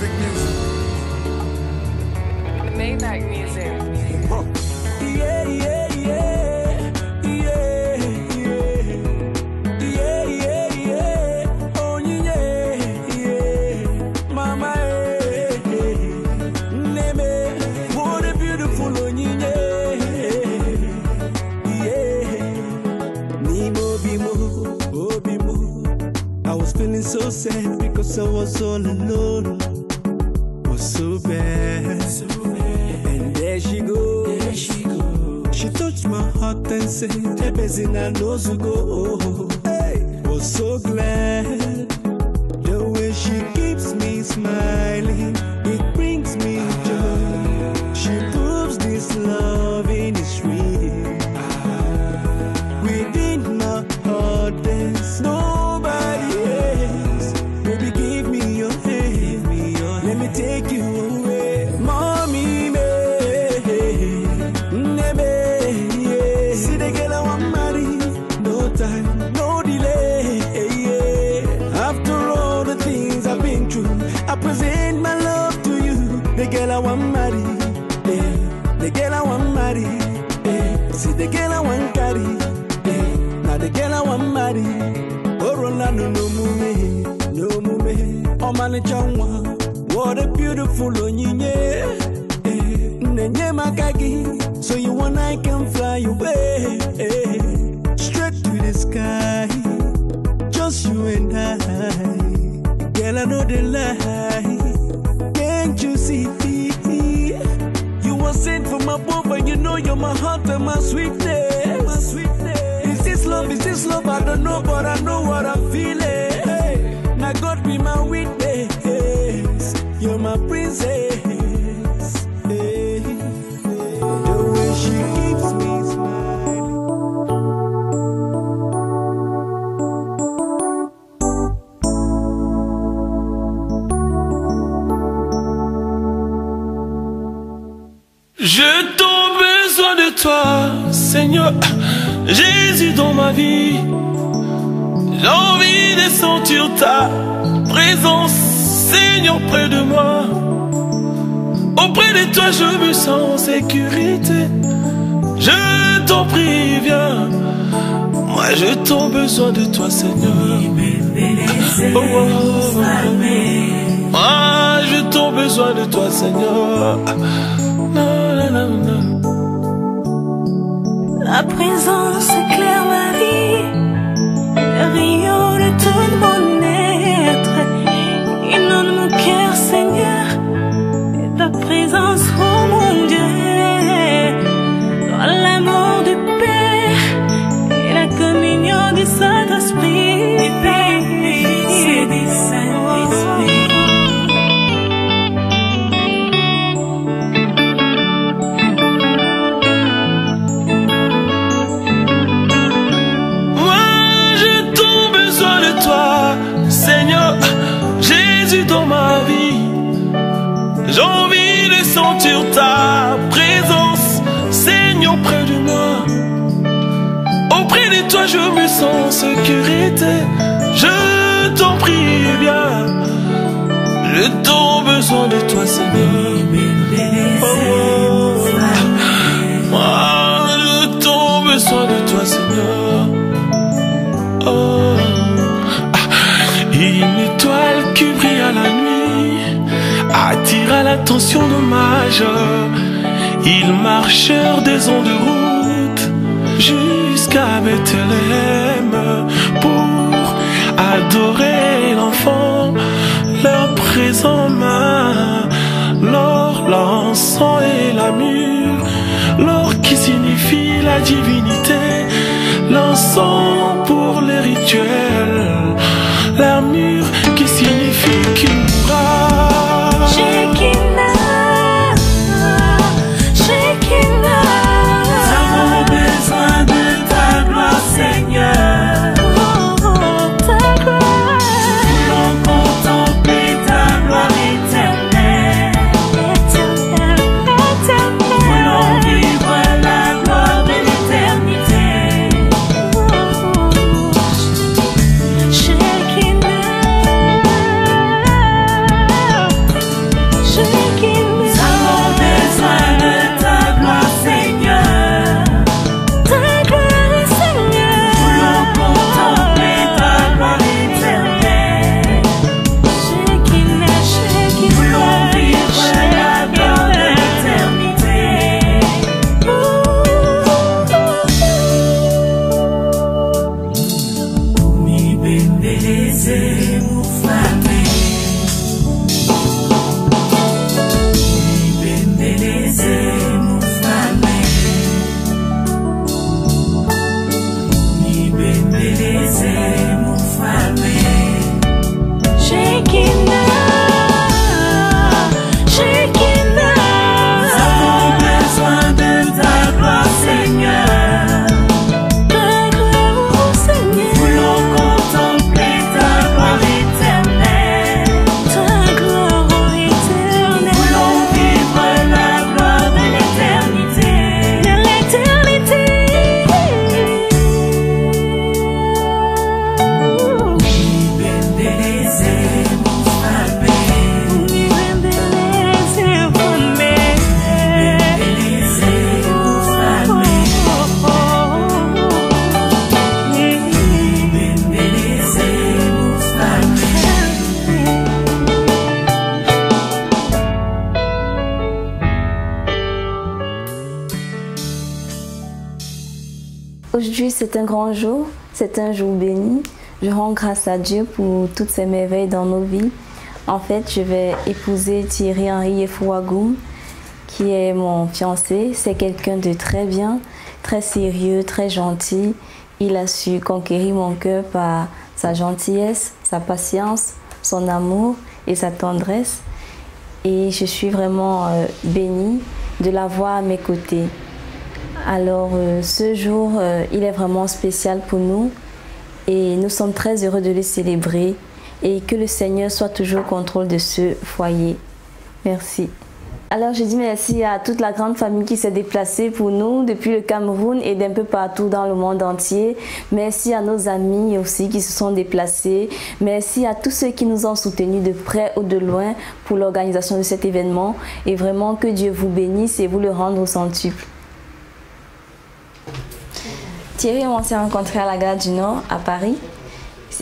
Mavic Music. Mavic Music. Huh. Yeah, yeah, yeah, yeah, yeah, yeah, yeah. Oh yeah, yeah, mama, neme, what a beautiful oh yeah, Nimo bimo, oh bimo. I was feeling so sad because I was all alone. Was so bad. And there she goes. She touched my heart and said, Ebezina knows to go. Hey, was so glad. The way she keeps me smiling, it brings me joy. She proves this loving is real. Within my heart there's nobody else. Baby, give me your hand. Let me take you away. Mommy, me. See the girl I want marry. No time, no delay. After all the things I've been through, I present my love to you. The girl I want marry. The girl I want marry. See the girl I want carry. Now the girl I want marry. Oh, Rolando, no mume, no mume. Oh, man, changwa. What a beautiful onyinye. Nenye makagi. So you and I can fly away, straight to the sky. Just you and I. Girl, I know the lie. Can't you see? You were sent from above, and you know you're my heart and my sweetness. My sweetness. Is this love? Is this love? I don't know, but I know what I'm feeling. Now God be my witness. You're my princess. She keeps me smiling. Je t'ai besoin de toi, Seigneur, Jésus dans ma vie. J'ai envie de sentir ta présence, Seigneur, près de moi. Auprès de toi je me sens en sécurité. Je t'en prie, viens. Moi je t'ai besoin de toi, Seigneur. Oh, oh, oh. Moi je t'ai besoin de toi, Seigneur. Non, non, non, non. La présence éclaire ma vie, le rayon de tout mon être. Inonde mon cœur, Seigneur. Ta présence, oh mon Dieu, dans l'amour du Père et la communion du Saint-Esprit. C'est du Saint-Esprit. Moi, je t'ai besoin de toi, Seigneur, Jésus dans ma vie. J'ai envie de sentir ta présence, Seigneur, près de moi. Auprès de toi, je me sens en sécurité. Je t'en prie, viens. Je t'ai besoin de toi, Seigneur. Oh, moi, je t'ai besoin de toi, Seigneur. Oh. Une étoile qui brille à la nuit attira l'attention de majeurs. Ils marchèrent des ondes de route jusqu'à Bethléem pour adorer l'enfant, leur présent main, l'or, l'encens et la myrrhe, l'or qui signifie la divinité, l'encens pour les rituels, la myrrhe qui signifie qu'il mourra. Shekinah, Shekinah. Nous avons besoin de ta gloire, Seigneur. Oh, ta gloire. Nous voulons contempler ta gloire éternelle. Éternelle, éternelle. Nous voulons vivre la gloire de l'éternité. Aujourd'hui, c'est un grand jour, c'est un jour béni. Je rends grâce à Dieu pour toutes ces merveilles dans nos vies. En fait, je vais épouser Thierry-Henry Efouagoum, qui est mon fiancé. C'est quelqu'un de très bien, très sérieux, très gentil. Il a su conquérir mon cœur par sa gentillesse, sa patience, son amour et sa tendresse. Et je suis vraiment bénie de l'avoir à mes côtés. Alors ce jour, il est vraiment spécial pour nous et nous sommes très heureux de le célébrer et que le Seigneur soit toujours au contrôle de ce foyer. Merci. Alors je dis merci à toute la grande famille qui s'est déplacée pour nous depuis le Cameroun et d'un peu partout dans le monde entier. Merci à nos amis aussi qui se sont déplacés. Merci à tous ceux qui nous ont soutenus de près ou de loin pour l'organisation de cet événement. Et vraiment que Dieu vous bénisse et vous le rende au centuple. Thierry, on s'est rencontrés à la gare du Nord, à Paris.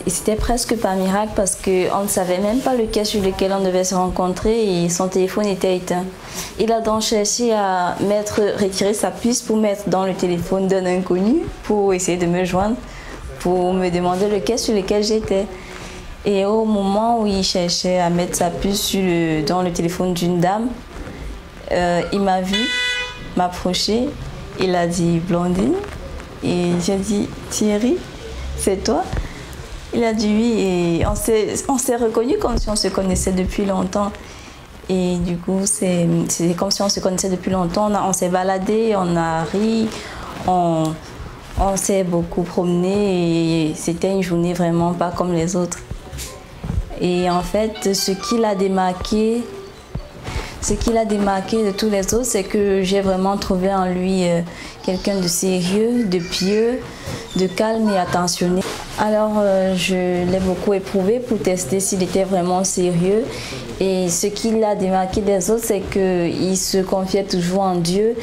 C'était presque par miracle parce qu'on ne savait même pas le quai sur lequel on devait se rencontrer et son téléphone était éteint. Il a donc cherché à retirer sa puce pour mettre dans le téléphone d'un inconnu pour essayer de me joindre, pour me demander le quai sur lequel j'étais. Et au moment où il cherchait à mettre sa puce dans le téléphone d'une dame, il m'a vu m'approcher. Il a dit « Blondine ». Et j'ai dit « Thierry, c'est toi ?» Il a dit oui et on s'est reconnus comme si on se connaissait depuis longtemps. Et du coup, c'est comme si on se connaissait depuis longtemps. On s'est baladé, on a ri, on s'est beaucoup promené et c'était une journée vraiment pas comme les autres. Et en fait, ce qui l'a démarqué de tous les autres, c'est que j'ai vraiment trouvé en lui quelqu'un de sérieux, de pieux, de calme et attentionné. Alors je l'ai beaucoup éprouvé pour tester s'il était vraiment sérieux. Et ce qui l'a démarqué des autres, c'est qu'il se confiait toujours en Dieu.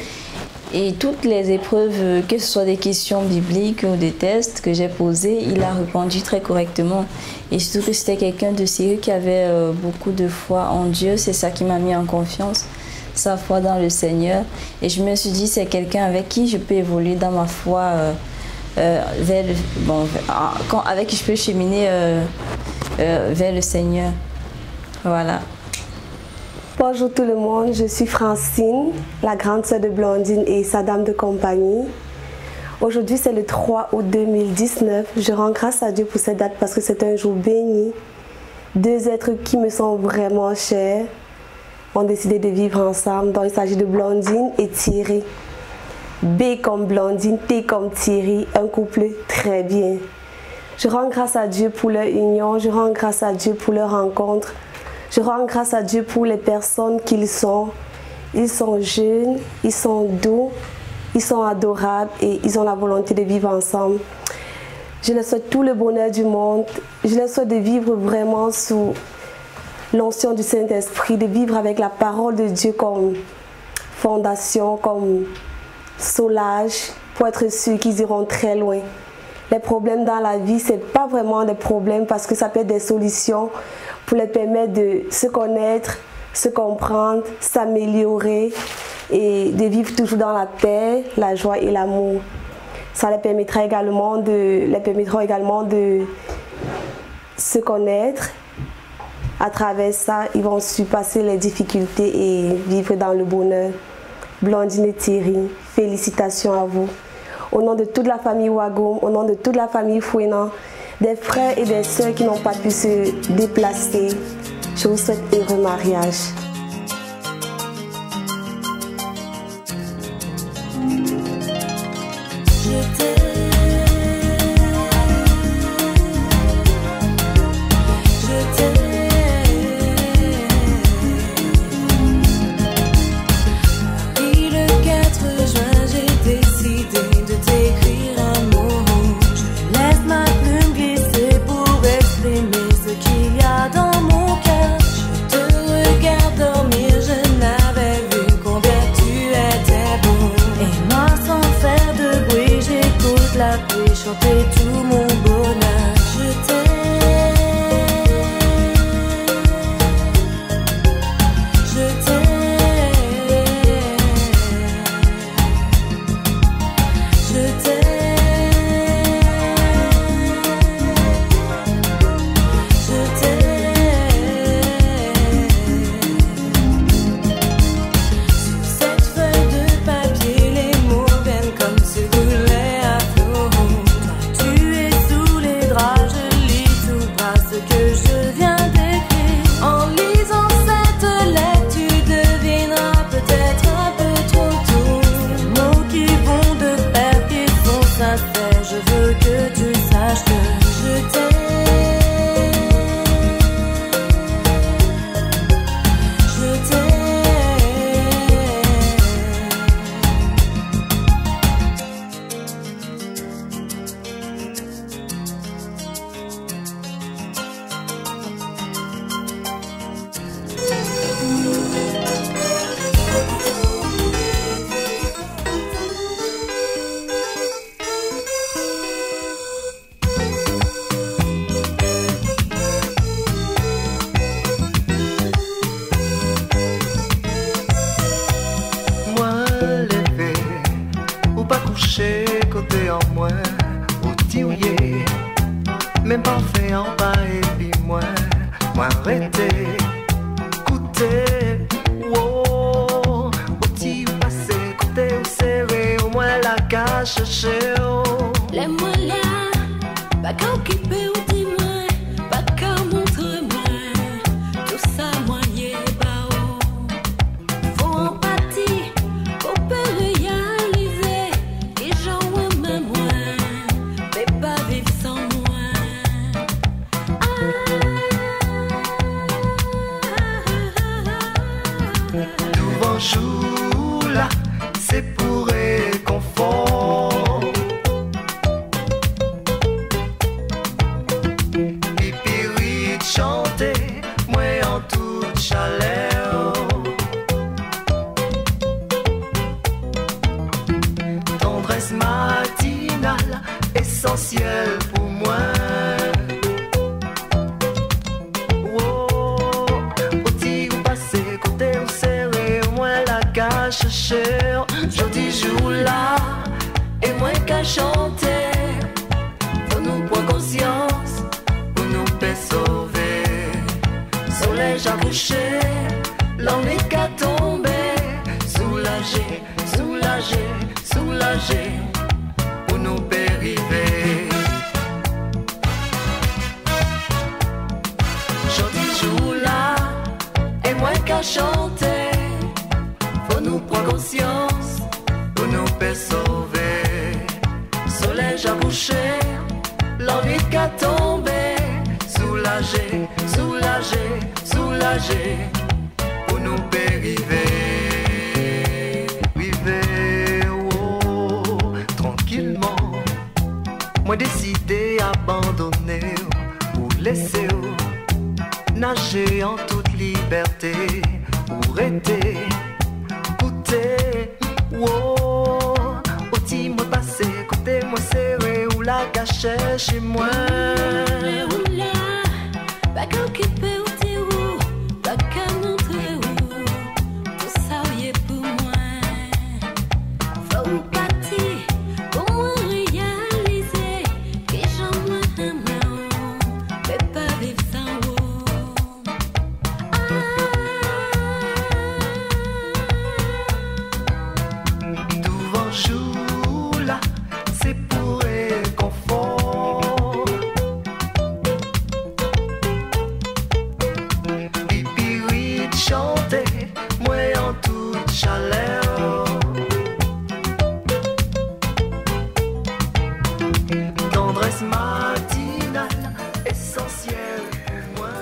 Et toutes les épreuves, que ce soit des questions bibliques ou des tests que j'ai posés, il a répondu très correctement. Et surtout que c'était quelqu'un de sérieux qui avait beaucoup de foi en Dieu. C'est ça qui m'a mis en confiance, sa foi dans le Seigneur. Et je me suis dit, c'est quelqu'un avec qui je peux évoluer dans ma foi, avec qui je peux cheminer vers le Seigneur. Voilà. Bonjour tout le monde, je suis Francine, la grande sœur de Blondine et sa dame de compagnie. Aujourd'hui c'est le 3 août 2019. Je rends grâce à Dieu pour cette date parce que c'est un jour béni. Deux êtres qui me sont vraiment chers ont décidé de vivre ensemble. Donc il s'agit de Blondine et Thierry. B comme Blondine, T comme Thierry, un couple très bien. Je rends grâce à Dieu pour leur union, je rends grâce à Dieu pour leur rencontre. Je rends grâce à Dieu pour les personnes qu'ils sont. Ils sont jeunes, ils sont doux, ils sont adorables et ils ont la volonté de vivre ensemble. Je leur souhaite tout le bonheur du monde. Je leur souhaite de vivre vraiment sous l'onction du Saint-Esprit, de vivre avec la parole de Dieu comme fondation, comme solage, pour être sûr qu'ils iront très loin. Les problèmes dans la vie, ce n'est pas vraiment des problèmes parce que ça peut être des solutions pour les permettre de se connaître, se comprendre, s'améliorer et de vivre toujours dans la paix, la joie et l'amour. Ça les permettra également de se connaître. À travers ça, ils vont surpasser les difficultés et vivre dans le bonheur. Blondine et Thierry, félicitations à vous. Au nom de toute la famille Ouagoum, au nom de toute la famille Fouenan, des frères et des sœurs qui n'ont pas pu se déplacer, je vous souhaite heureux mariage. Dans mon cœur, je te regarde beauté en moi, au tirier. Même parfait en bas et puis moi arrêter, écoutez, wow. Au tir passé, écoutez, ou serré, au moins la cache chercher. Les moi là, pas qu'à occuper ou dis-moi, pas qu'à montrer-moi, tout ça moi y est pas haut. Faut empathie, pour peut réaliser, et j'en vois même moi, mais pas vivre sans moi. Devant jour là, c'est pour réconfort. Et puis chanter, moi en toute chaleur. Tendresse matinale, essentielle pour moi. Cher, jodi jour là, et moi qu'à chanter, pour nous prendre conscience, pour nous faire sauver. Soleil à coucher, l'ennui qu'à tomber, soulager, soulager, soulager, pour nous périver. Jodi jour là, et moi qu'à chanter. Nous prendre conscience, pour nous faire sauver. Soleil à coucher, l'ennui qu'à tomber, soulager, soulager, soulager, pour nous périver. River, oh, tranquillement. Moi décidé abandonner ou laisser nager en toute liberté ou arrêter. Wow, au petit moi passé, côté moi serré ou la cachée chez moi. Où là, pas qu'à occuper ou t'es où, pas qu'à montrer où, tout ça y est pour moi. Faut partir, pour moi réaliser, que j'en vois un mot, mais pas vivre sans vous. Jour là, c'est pour réconfort. Pipi chanter, moi en toute chaleur. Tendresse matinale, essentielle pour moi.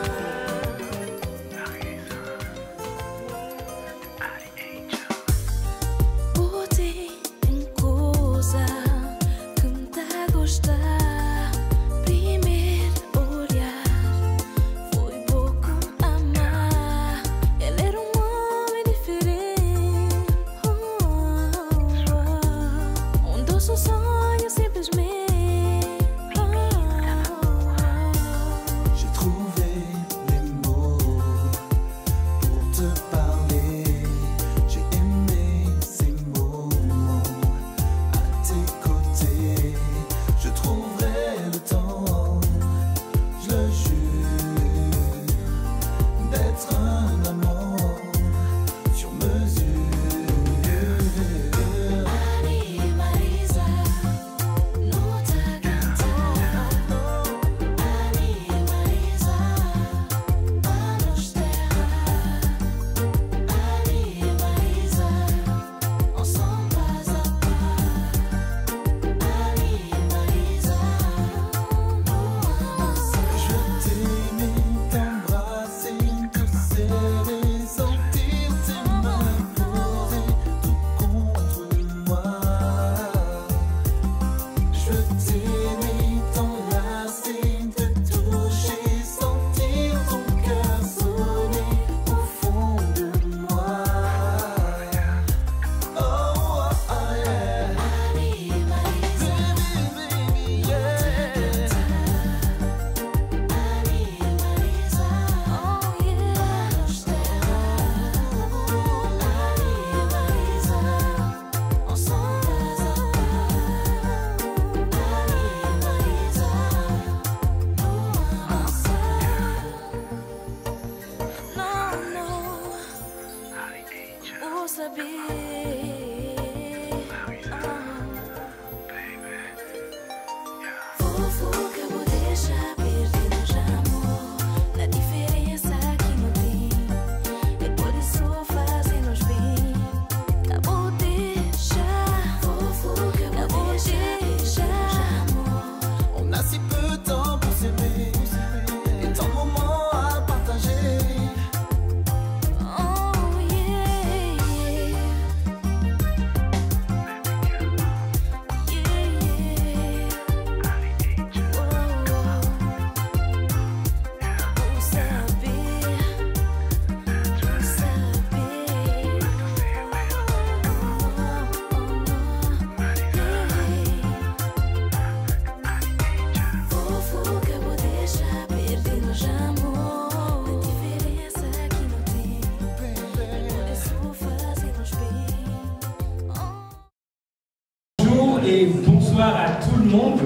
Et bonsoir à tout le monde,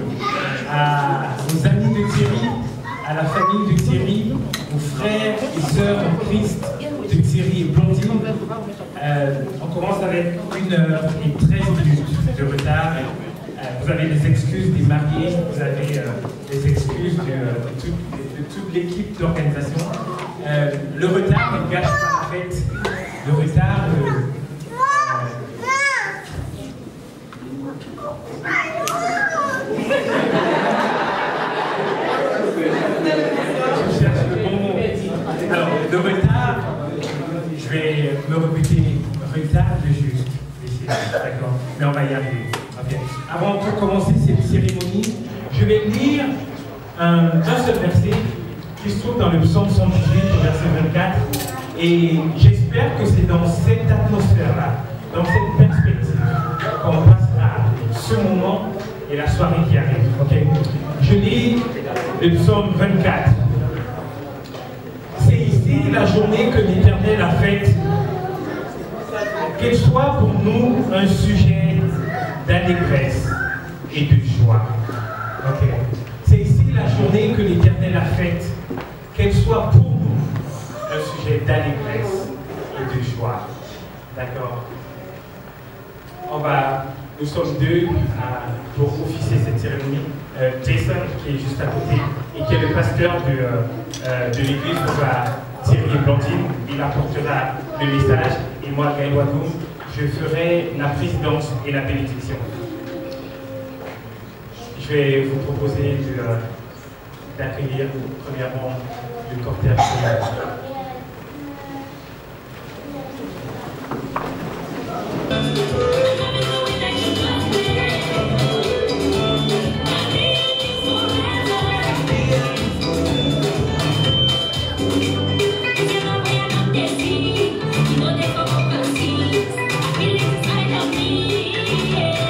à nos amis de Thierry, à la famille de Thierry, aux frères et sœurs en Christ de Thierry et Blondine. On commence avec 1h13 de retard. Vous avez les excuses des mariés, vous avez les excuses de toute l'équipe d'organisation. Le retard ne gâche pas la fête. Le retard... Je cherche le bon mot. Alors, le retard, je vais me répéter, retard de juste. D'accord, mais on va y arriver. Okay. Avant de commencer cette cérémonie, je vais lire un seul verset qui se trouve dans le psaume 118, verset 24. Et j'espère que c'est dans cette atmosphère-là, dans cette perspective, qu'on passera ce moment et la soirée qui arrive. Okay. Je lis le psaume 24. C'est ici la journée que l'Éternel a faite. Qu'elle soit pour nous un sujet d'allégresse et de joie. Okay. C'est ici la journée que l'Éternel a faite. Qu'elle soit pour nous un sujet d'allégresse et de joie. D'accord? Nous sommes deux pour officier cette cérémonie. Jason, qui est juste à côté, et qui est le pasteur de l'église, Thierry et Blondine, il apportera le message, et moi, Gaël Wadoum, je ferai la présidence et la bénédiction. Je vais vous proposer d'accueillir premièrement le cortège. Yeah.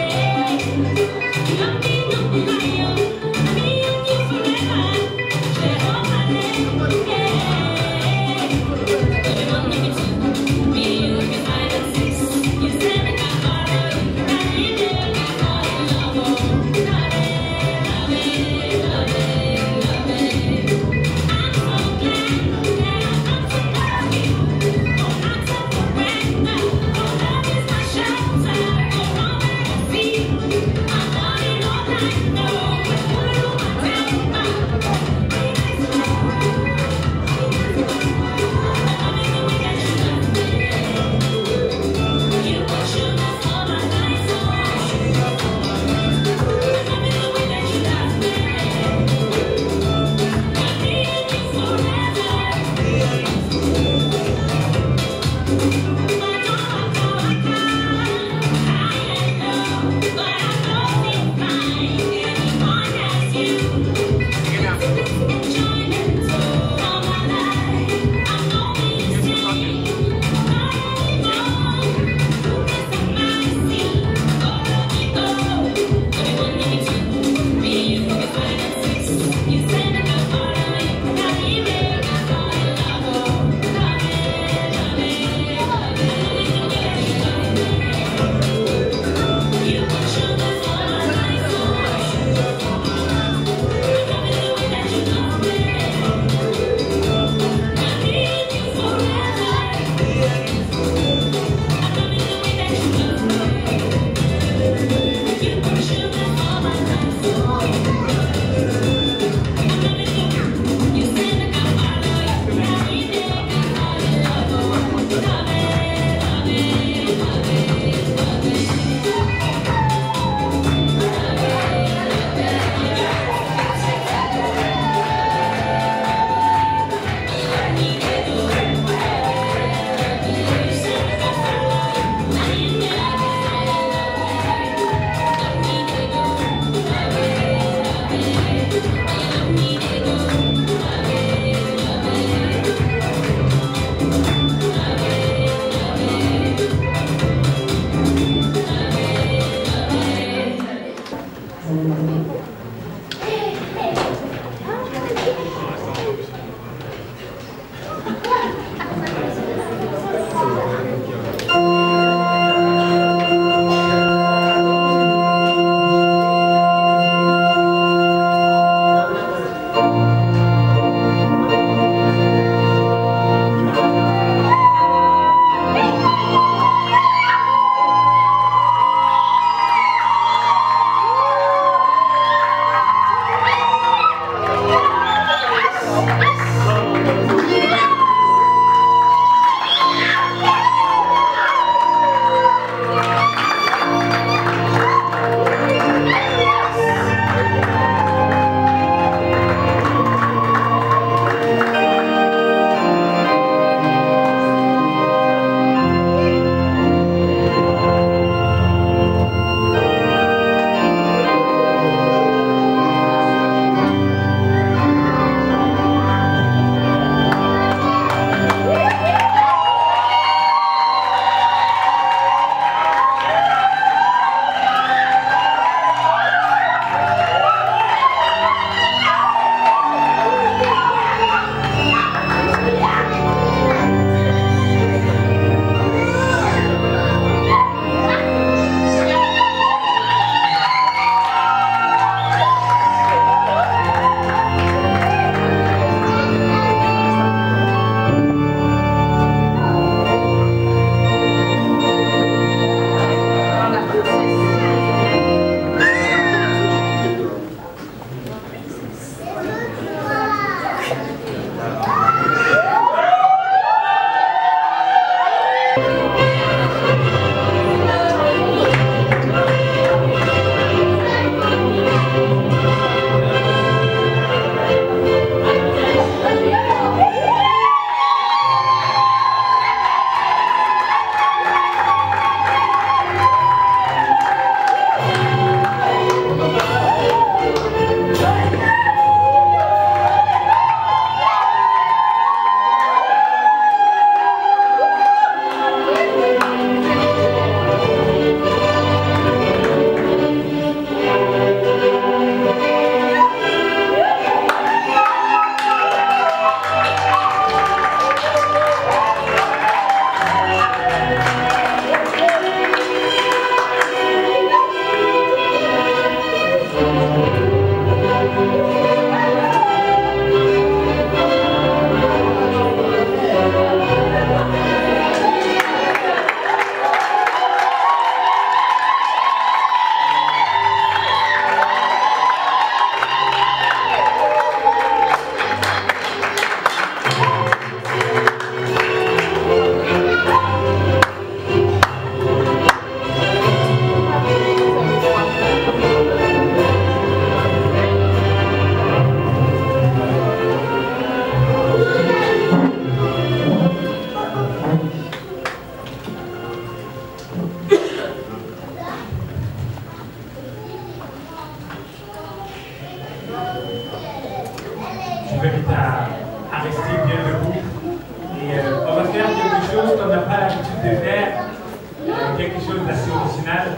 quelque chose d'assez original.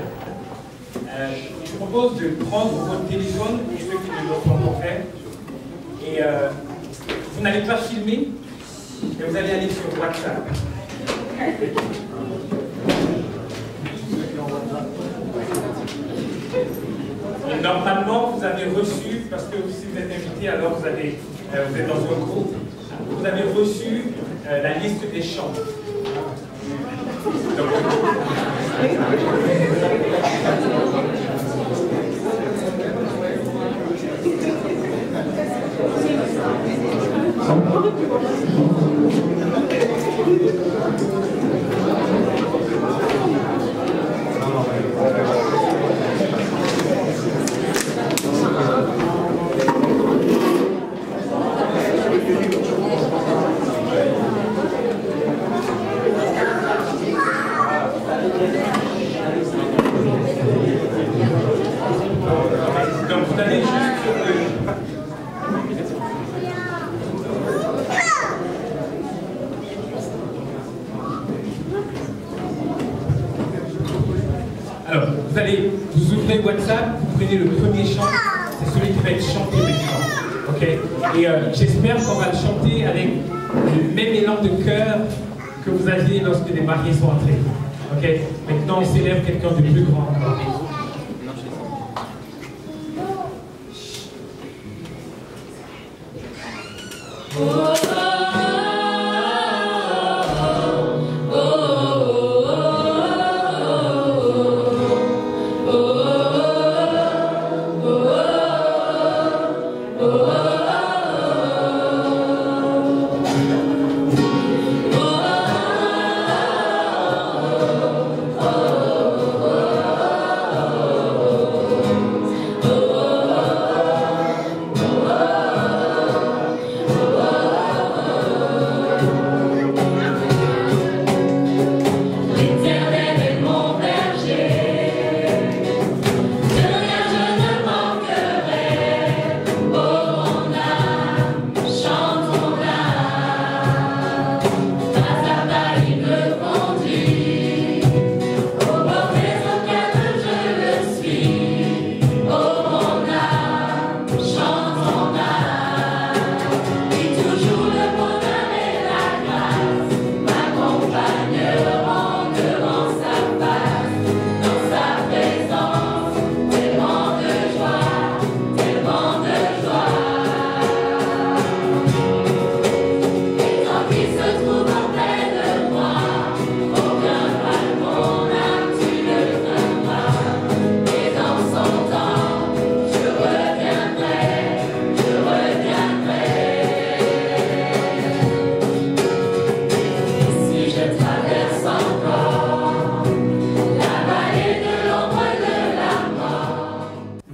Je vous propose de prendre votre téléphone, et ceux qui ne l'ont pas encore fait, et vous n'allez pas filmer, mais vous allez aller sur WhatsApp. Et normalement, vous avez reçu, parce que si vous êtes invité, alors vous êtes dans un groupe, vous avez reçu la liste des chants. Donc, vous allez juste alors, vous ouvrez WhatsApp, vous prenez le premier chant, c'est celui qui va être chanté maintenant. Ok? Et j'espère qu'on va le chanter avec le même élan de cœur que vous aviez lorsque les mariés sont entrés. Ok? Maintenant, on célèbre quelqu'un de plus grand encore.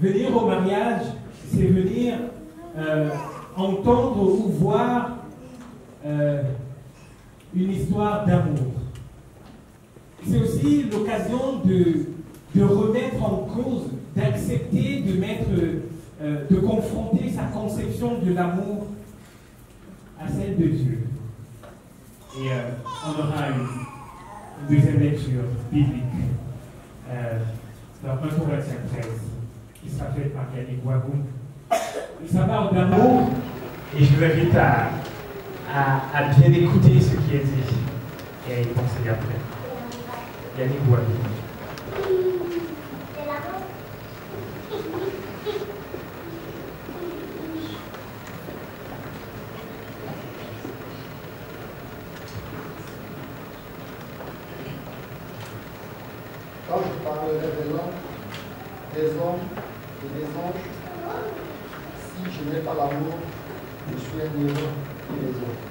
Venir au mariage, c'est venir entendre ou voir une histoire d'amour. C'est aussi l'occasion de remettre en cause, d'accepter, de confronter sa conception de l'amour à celle de Dieu. Et on aura une deuxième lecture biblique dans 1 Corinthiens 13. Qui sera fait par Yannick Wagoum. Ça parle d'amour et je vous invite à bien écouter ce qui est dit et à y penser après. Yannick Wagoum. Quand je parlerai de l'homme, des hommes et des anges, si je n'ai pas l'amour, je suis un héros et les autres.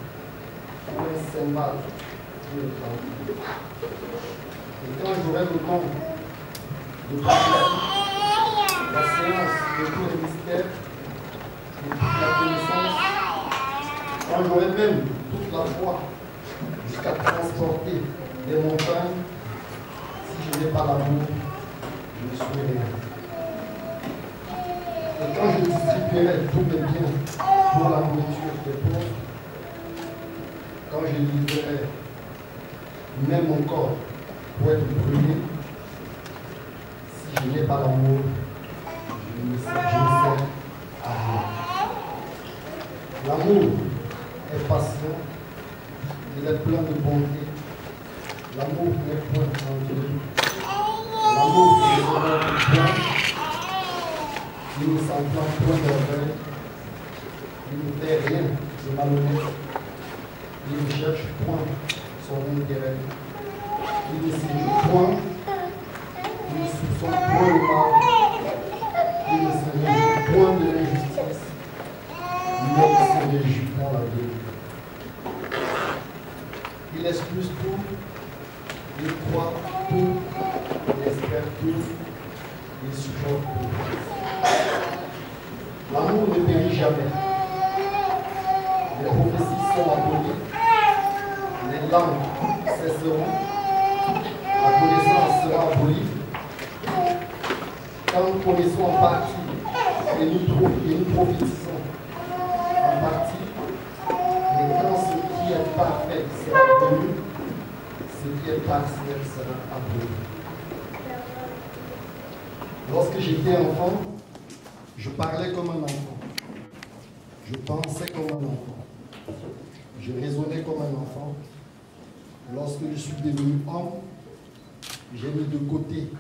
Ou un cymbale pour le travail. Et quand j'aurai le don de prophétie, la science de tous les mystères, de toute la connaissance, quand j'aurai même toute la foi jusqu'à transporter des montagnes, si je n'ai pas l'amour, je suis rien. Et quand je distribuerai tous mes biens pour la nourriture des pauvres, quand je livrerai même mon corps pour être brûlé. Si je n'ai pas l'amour, je ne sers à rien. L'amour est patient, il est plein de bonté. L'amour n'est point envieux. L'amour ne se point. Il ne s'entend point d'orgueil. Il ne fait rien de malhonnête. Il ne cherche point son intérêt. Il ne s'irrite point. Il ne soupçonne point le mal. Il ne se réjouit point de l'injustice. Mais il se réjouit dans la vérité. Il excuse tout. Il croit tout. Il espère tout. Il supporte tout. L'amour ne périt jamais. Les prophéties sont abolies. Les langues cesseront. La connaissance sera abolie. Quand nous connaissons en partie et nous prophétisons en partie, mais quand ce qui est parfait sera venu, ce qui est partiel sera aboli. Lorsque j'étais enfant, je parlais comme un enfant. Je pensais comme un enfant. Je raisonnais comme un enfant. Lorsque je suis devenu homme, j'ai mis de côté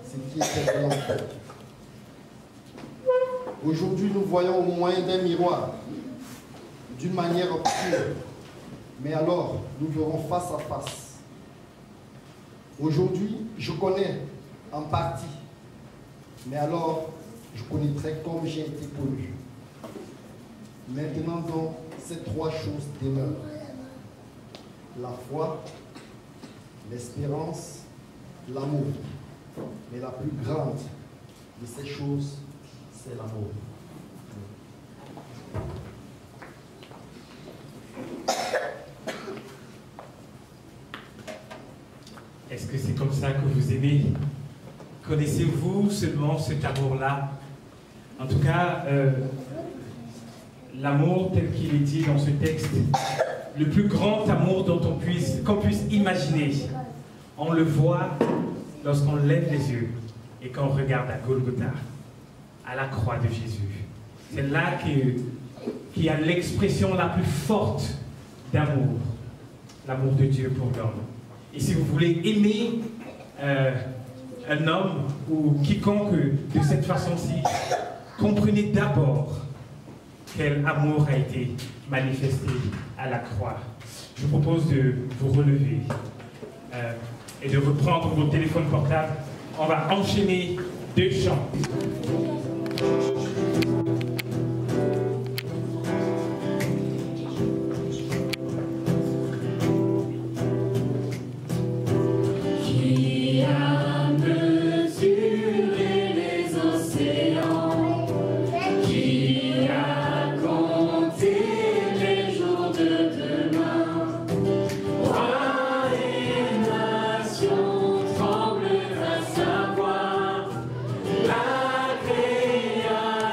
ce qui était de l'enfant. Aujourd'hui, nous voyons au moyen d'un miroir, d'une manière obscure, mais alors nous verrons face à face. Aujourd'hui, je connais en partie, mais alors je connaîtrai comme j'ai été connu. Maintenant donc, ces trois choses demeurent. La foi, l'espérance, l'amour. Mais la plus grande de ces choses, c'est l'amour. Est-ce que c'est comme ça que vous aimez? Connaissez-vous seulement cet amour-là? En tout cas, l'amour tel qu'il est dit dans ce texte, le plus grand amour qu'on puisse imaginer, on le voit lorsqu'on lève les yeux et qu'on regarde à Golgotha, à la croix de Jésus. C'est là qu'il y a l'expression la plus forte d'amour, l'amour de Dieu pour l'homme. Et si vous voulez aimer un homme ou quiconque de cette façon-ci, comprenez d'abord quel amour a été manifesté à la croix. Je vous propose de vous relever et de reprendre vos téléphones portables. On va enchaîner deux chants. Tremble à savoir la création.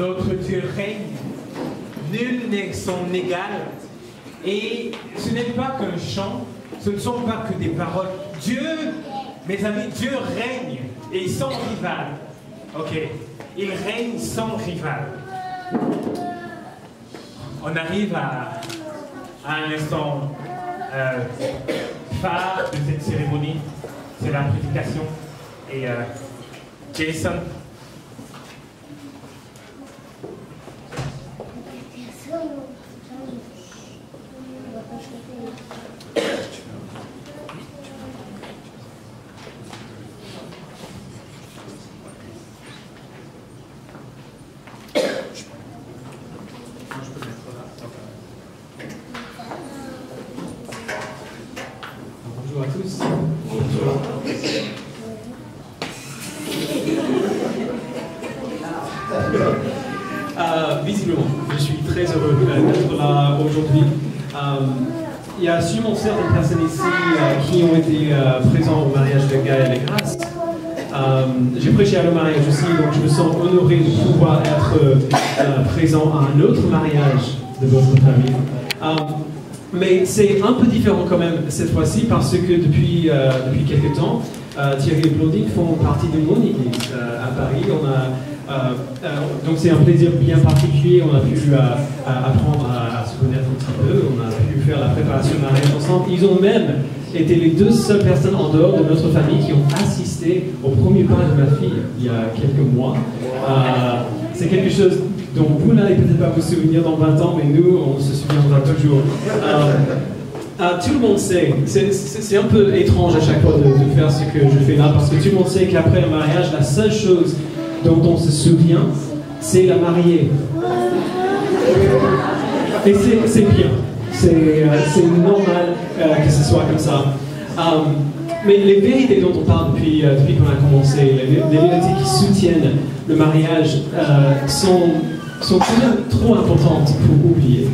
Notre Dieu règne, nul n'est son égal. Et ce n'est pas qu'un chant, ce ne sont pas que des paroles. Dieu, mes amis, Dieu règne et sans rival. Ok, il règne sans rival. On arrive à un instant phare de cette cérémonie, c'est la prédication. Et Jason. Bonjour à tous. Bonjour. Visiblement, je suis très heureux d'être là aujourd'hui. Il y a sûrement certaines personnes ici qui ont été présents au mariage de Gaël et Grace. J'ai prêché à le mariage aussi, donc je me sens honoré de pouvoir être présent à un autre mariage de votre famille. Mais c'est un peu différent quand même cette fois-ci parce que depuis quelques temps, Thierry et Blondine font partie de mon église à Paris. Donc c'est un plaisir bien particulier, on a pu apprendre à se connaître un petit peu, on a pu faire la préparation de mariage ensemble. Ils ont même été les deux seules personnes en dehors de notre famille qui ont assisté au premier pas de ma fille il y a quelques mois. C'est quelque chose dont vous n'allez peut-être pas vous souvenir dans 20 ans, mais nous, on se souviendra toujours. Tout le monde sait, c'est un peu étrange à chaque fois de faire ce que je fais là, parce que tout le monde sait qu'après un mariage, la seule chose dont on se souvient, c'est la mariée. Et c'est bien, c'est normal que ce soit comme ça. Mais les vérités dont on parle depuis qu'on a commencé, les vérités qui soutiennent le mariage sont quand même trop importantes pour oublier.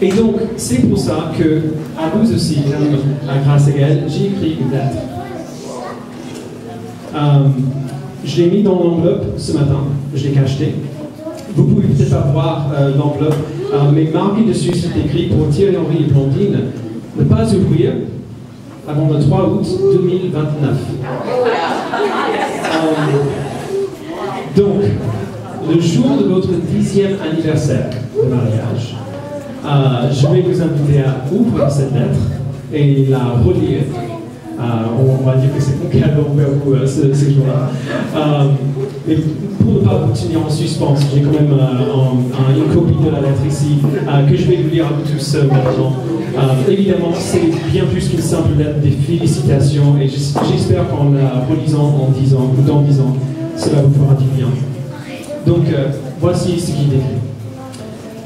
Et donc, c'est pour ça que, à vous aussi, à Grace et Gaël, j'ai écrit une lettre. Je l'ai mis dans l'enveloppe ce matin, je l'ai cacheté. Vous pouvez peut-être pas voir l'enveloppe, mais marqué dessus, c'est écrit pour Thierry, Henri et Blondine, ne pas ouvrir avant le 3 août 2029. Donc, le jour de votre 10e anniversaire de mariage, je vais vous inviter à ouvrir cette lettre et la relire. On va dire que c'est mon cadeau envers vous ce jour-là. Mais pour ne pas vous tenir en suspens, j'ai quand même une copie de la lettre ici que je vais vous lire à vous tous maintenant. Évidemment, c'est bien plus qu'une simple lettre des félicitations et j'espère qu'en la relisant en 10 ans ou dans 10 ans, cela vous fera du bien. Donc, voici ce qu'il écrit.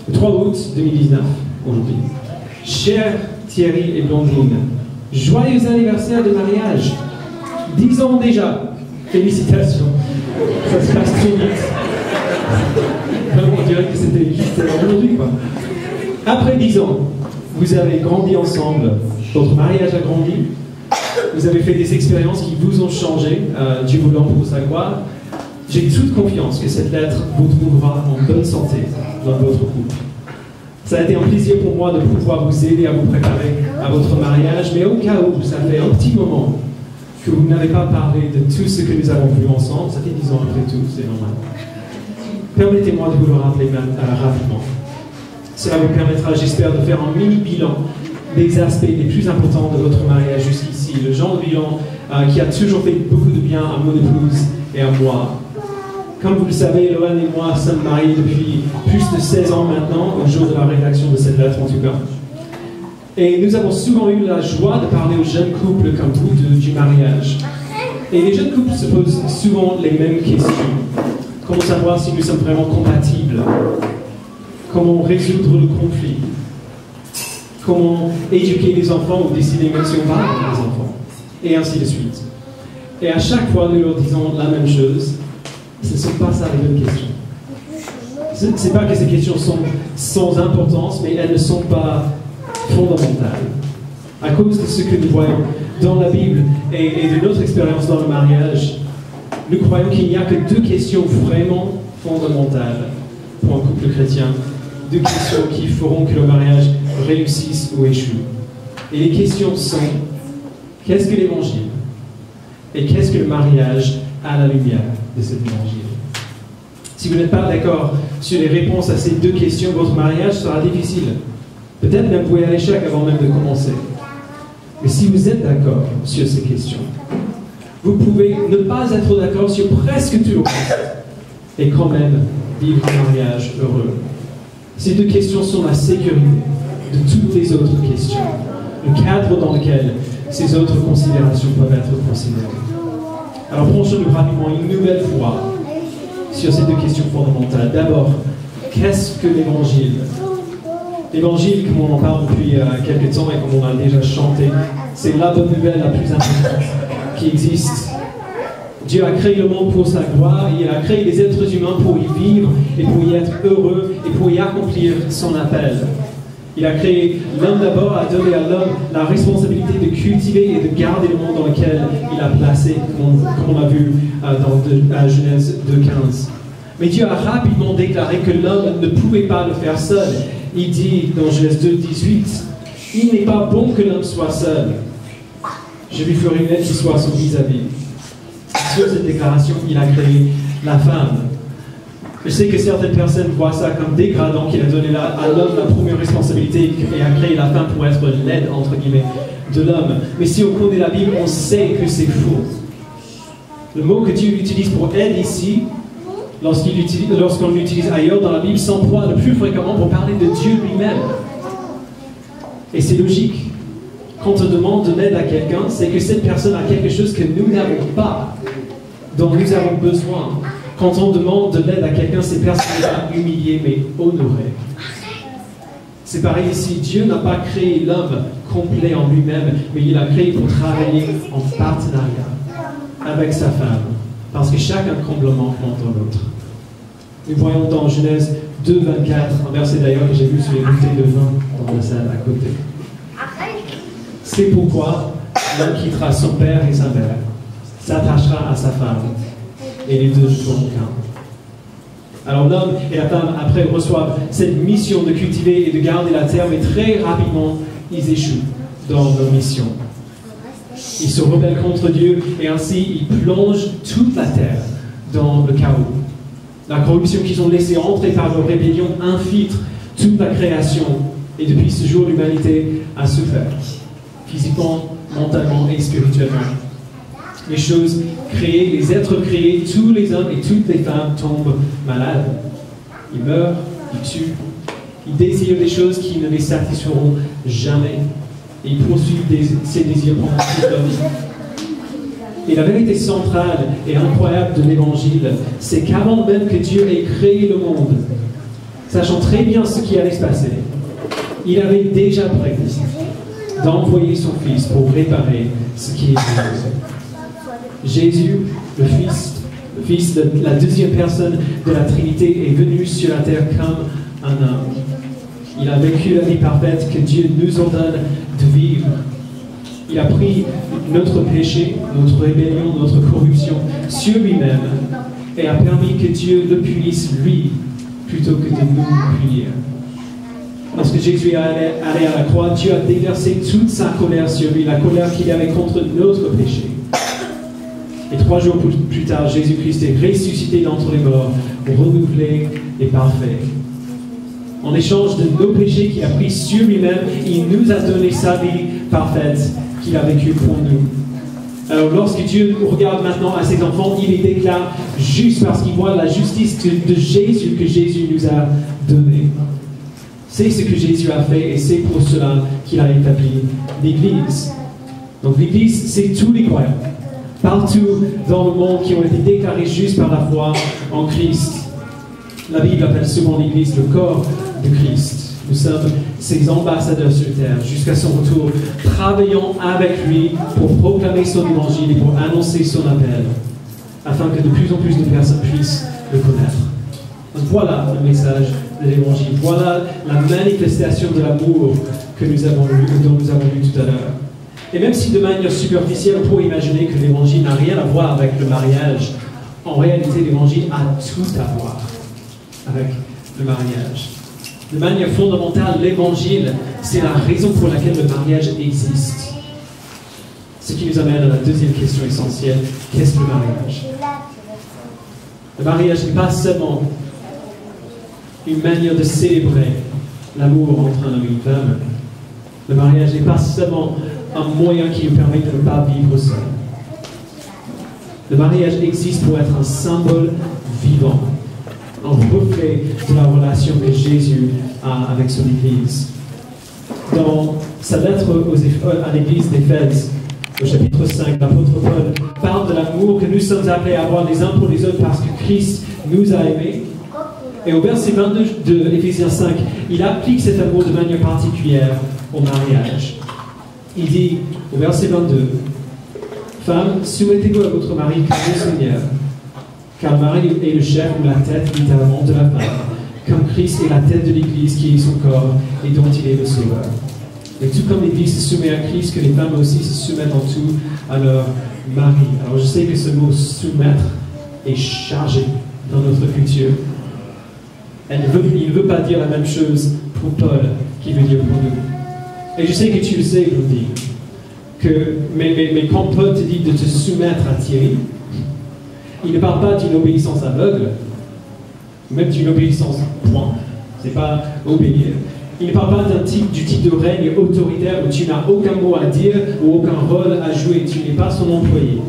Le 3 août 2019, aujourd'hui. Cher Thierry et Blondine, joyeux anniversaire de mariage. 10 ans déjà. Félicitations. Ça se passe trop vite. Vraiment, on dirait que c'était juste aujourd'hui, quoi. Après 10 ans, vous avez grandi ensemble. Votre mariage a grandi. Vous avez fait des expériences qui vous ont changé, Dieu voulant pour sa gloire. J'ai toute confiance que cette lettre vous trouvera en bonne santé dans votre couple. Ça a été un plaisir pour moi de pouvoir vous aider à vous préparer à votre mariage, mais au cas où ça fait un petit moment que vous n'avez pas parlé de tout ce que nous avons vu ensemble, ça fait 10 ans après tout, c'est normal. Permettez-moi de vous le rappeler rapidement. Cela vous permettra, j'espère, de faire un mini-bilan des aspects les plus importants de votre mariage jusqu'ici. Le genre de bilan qui a toujours fait beaucoup de bien à mon épouse et à moi. Comme vous le savez, Lohan et moi sommes mariés depuis plus de 16 ans maintenant, au jour de la rédaction de cette lettre en tout cas. Et nous avons souvent eu la joie de parler aux jeunes couples comme vous du mariage. Et les jeunes couples se posent souvent les mêmes questions. Comment savoir si nous sommes vraiment compatibles? Comment résoudre le conflit? Comment éduquer les enfants ou décider même si on va avoir des enfants? Et ainsi de suite. Et à chaque fois, nous leur disons la même chose. Ce ne sont pas ça les bonnes questions. Ce n'est pas que ces questions sont sans importance, mais elles ne sont pas fondamentales. À cause de ce que nous voyons dans la Bible et de notre expérience dans le mariage, nous croyons qu'il n'y a que deux questions vraiment fondamentales pour un couple chrétien, 2 questions qui feront que le mariage réussisse ou échoue. Et les questions sont, qu'est-ce que l'évangile? Et qu'est-ce que le mariage à la lumière de cet évangile? Si vous n'êtes pas d'accord sur les réponses à ces 2 questions, votre mariage sera difficile. Peut-être même voué à l'échec avant même de commencer. Mais si vous êtes d'accord sur ces questions, vous pouvez ne pas être d'accord sur presque tout le reste et quand même vivre un mariage heureux. Ces 2 questions sont la sécurité de toutes les autres questions, le cadre dans lequel ces autres considérations peuvent être considérées. Alors penchons-nous rapidement une nouvelle fois sur ces 2 questions fondamentales. D'abord, qu'est-ce que l'évangile? L'évangile, comme on en parle depuis quelques temps et comme on a déjà chanté, c'est la bonne nouvelle la plus importante qui existe. Dieu a créé le monde pour sa gloire, il a créé les êtres humains pour y vivre et pour y être heureux et pour y accomplir son appel. Il a créé l'homme d'abord, a donné à l'homme la responsabilité de cultiver et de garder le monde dans lequel il a placé, comme on l'a vu dans Genèse 2.15. Mais Dieu a rapidement déclaré que l'homme ne pouvait pas le faire seul. Il dit dans Genèse 2.18, « Il n'est pas bon que l'homme soit seul. Je lui ferai une aide qui soit son vis-à-vis. » Sur cette déclaration, il a créé la femme. Je sais que certaines personnes voient ça comme dégradant, qu'il a donné à l'homme la première responsabilité et a créé la femme pour être l'aide, entre guillemets, de l'homme. Mais si on connaît la Bible, on sait que c'est faux. Le mot que Dieu utilise pour aide ici, lorsqu'on l'utilise ailleurs dans la Bible, s'emploie le plus fréquemment pour parler de Dieu lui-même. Et c'est logique. Quand on demande de l'aide à quelqu'un, c'est que cette personne a quelque chose que nous n'avons pas, dont nous avons besoin. Quand on demande de l'aide à quelqu'un, cette personne n'est pas humiliée, mais honorée. C'est pareil ici. Dieu n'a pas créé l'homme complet en lui-même, mais il l'a créé pour travailler en partenariat avec sa femme, parce que chacun comble un manquement dans l'autre. Nous voyons dans Genèse 2.24, un verset d'ailleurs que j'ai vu sur les bouteilles de vin dans la salle à côté. C'est pourquoi l'homme quittera son père et sa mère, s'attachera à sa femme, et les 2 seront qu'un. Alors l'homme et la femme, après, reçoivent cette mission de cultiver et de garder la terre, mais très rapidement, ils échouent dans leur mission. Ils se rebellent contre Dieu, et ainsi, ils plongent toute la terre dans le chaos. La corruption qu'ils ont laissée entrer par leur rébellion infiltre toute la création, et depuis ce jour, l'humanité a souffert, physiquement, mentalement et spirituellement. Les choses créées, les êtres créés, tous les hommes et toutes les femmes tombent malades. Ils meurent, ils tuent, ils désirent des choses qui ne les satisferont jamais. Et ils poursuivent ces désirs pendant toute leur vie. Et la vérité centrale et incroyable de l'Évangile, c'est qu'avant même que Dieu ait créé le monde, sachant très bien ce qui allait se passer, il avait déjà prévu d'envoyer son Fils pour réparer ce qui est brisé. Jésus, le Fils de la deuxième personne de la Trinité, est venu sur la terre comme un homme. Il a vécu la vie parfaite que Dieu nous ordonne de vivre. Il a pris notre péché, notre rébellion, notre corruption sur lui-même et a permis que Dieu le punisse lui plutôt que de nous punir. Lorsque Jésus est allé à la croix, Dieu a déversé toute sa colère sur lui, la colère qu'il avait contre notre péché. Et 3 jours plus tard, Jésus-Christ est ressuscité d'entre les morts, renouvelé et parfait. En échange de nos péchés qu'il a pris sur lui-même, il nous a donné sa vie parfaite qu'il a vécue pour nous. Alors lorsque Dieu regarde maintenant à ses enfants, il les déclare juste parce qu'il voit la justice de Jésus que Jésus nous a donnée. C'est ce que Jésus a fait et c'est pour cela qu'il a établi l'Église. Donc l'Église, c'est tous les croyants, partout dans le monde qui ont été déclarés justes par la foi en Christ. La Bible appelle souvent l'Église le corps de Christ. Nous sommes ses ambassadeurs sur terre jusqu'à son retour, travaillant avec lui pour proclamer son évangile et pour annoncer son appel, afin que de plus en plus de personnes puissent le connaître. Donc voilà le message de l'évangile. Voilà la manifestation de l'amour que nous avons vu, dont nous avons vu tout à l'heure. Et même si de manière superficielle, on pourrait imaginer que l'évangile n'a rien à voir avec le mariage, en réalité, l'évangile a tout à voir avec le mariage. De manière fondamentale, l'évangile, c'est la raison pour laquelle le mariage existe. Ce qui nous amène à la deuxième question essentielle, qu'est-ce que le mariage? Le mariage n'est pas seulement une manière de célébrer l'amour entre un homme et une femme. Le mariage n'est pas seulement un moyen qui nous permet de ne pas vivre seul. Le mariage existe pour être un symbole vivant, un reflet de la relation que Jésus a avec son Église. Dans sa lettre à l'Église d'Éphèse, au chapitre 5, l'apôtre Paul parle de l'amour que nous sommes appelés à avoir les uns pour les autres parce que Christ nous a aimés. Et au verset 22 de Éphésiens 5, il applique cet amour de manière particulière au mariage. Il dit, au verset 22, « Femmes, soumettez-vous à votre mari comme au Seigneur, car le mari est le chef ou la tête littéralement de la femme, comme Christ est la tête de l'Église qui est son corps et dont il est le sauveur. Et tout comme l'Église se soumet à Christ, que les femmes aussi se soumettent en tout à leur mari. » Alors je sais que ce mot « soumettre » est chargé dans notre culture. Il ne veut pas dire la même chose pour Paul qu'il veut dire pour nous. Et je sais que tu le sais, Blondie, mais quand Paul te dit de te soumettre à Thierry, il ne parle pas d'une obéissance aveugle, même d'une obéissance point. C'est pas obéir. Il ne parle pas du type de règne autoritaire où tu n'as aucun mot à dire ou aucun rôle à jouer. Tu n'es pas son employé.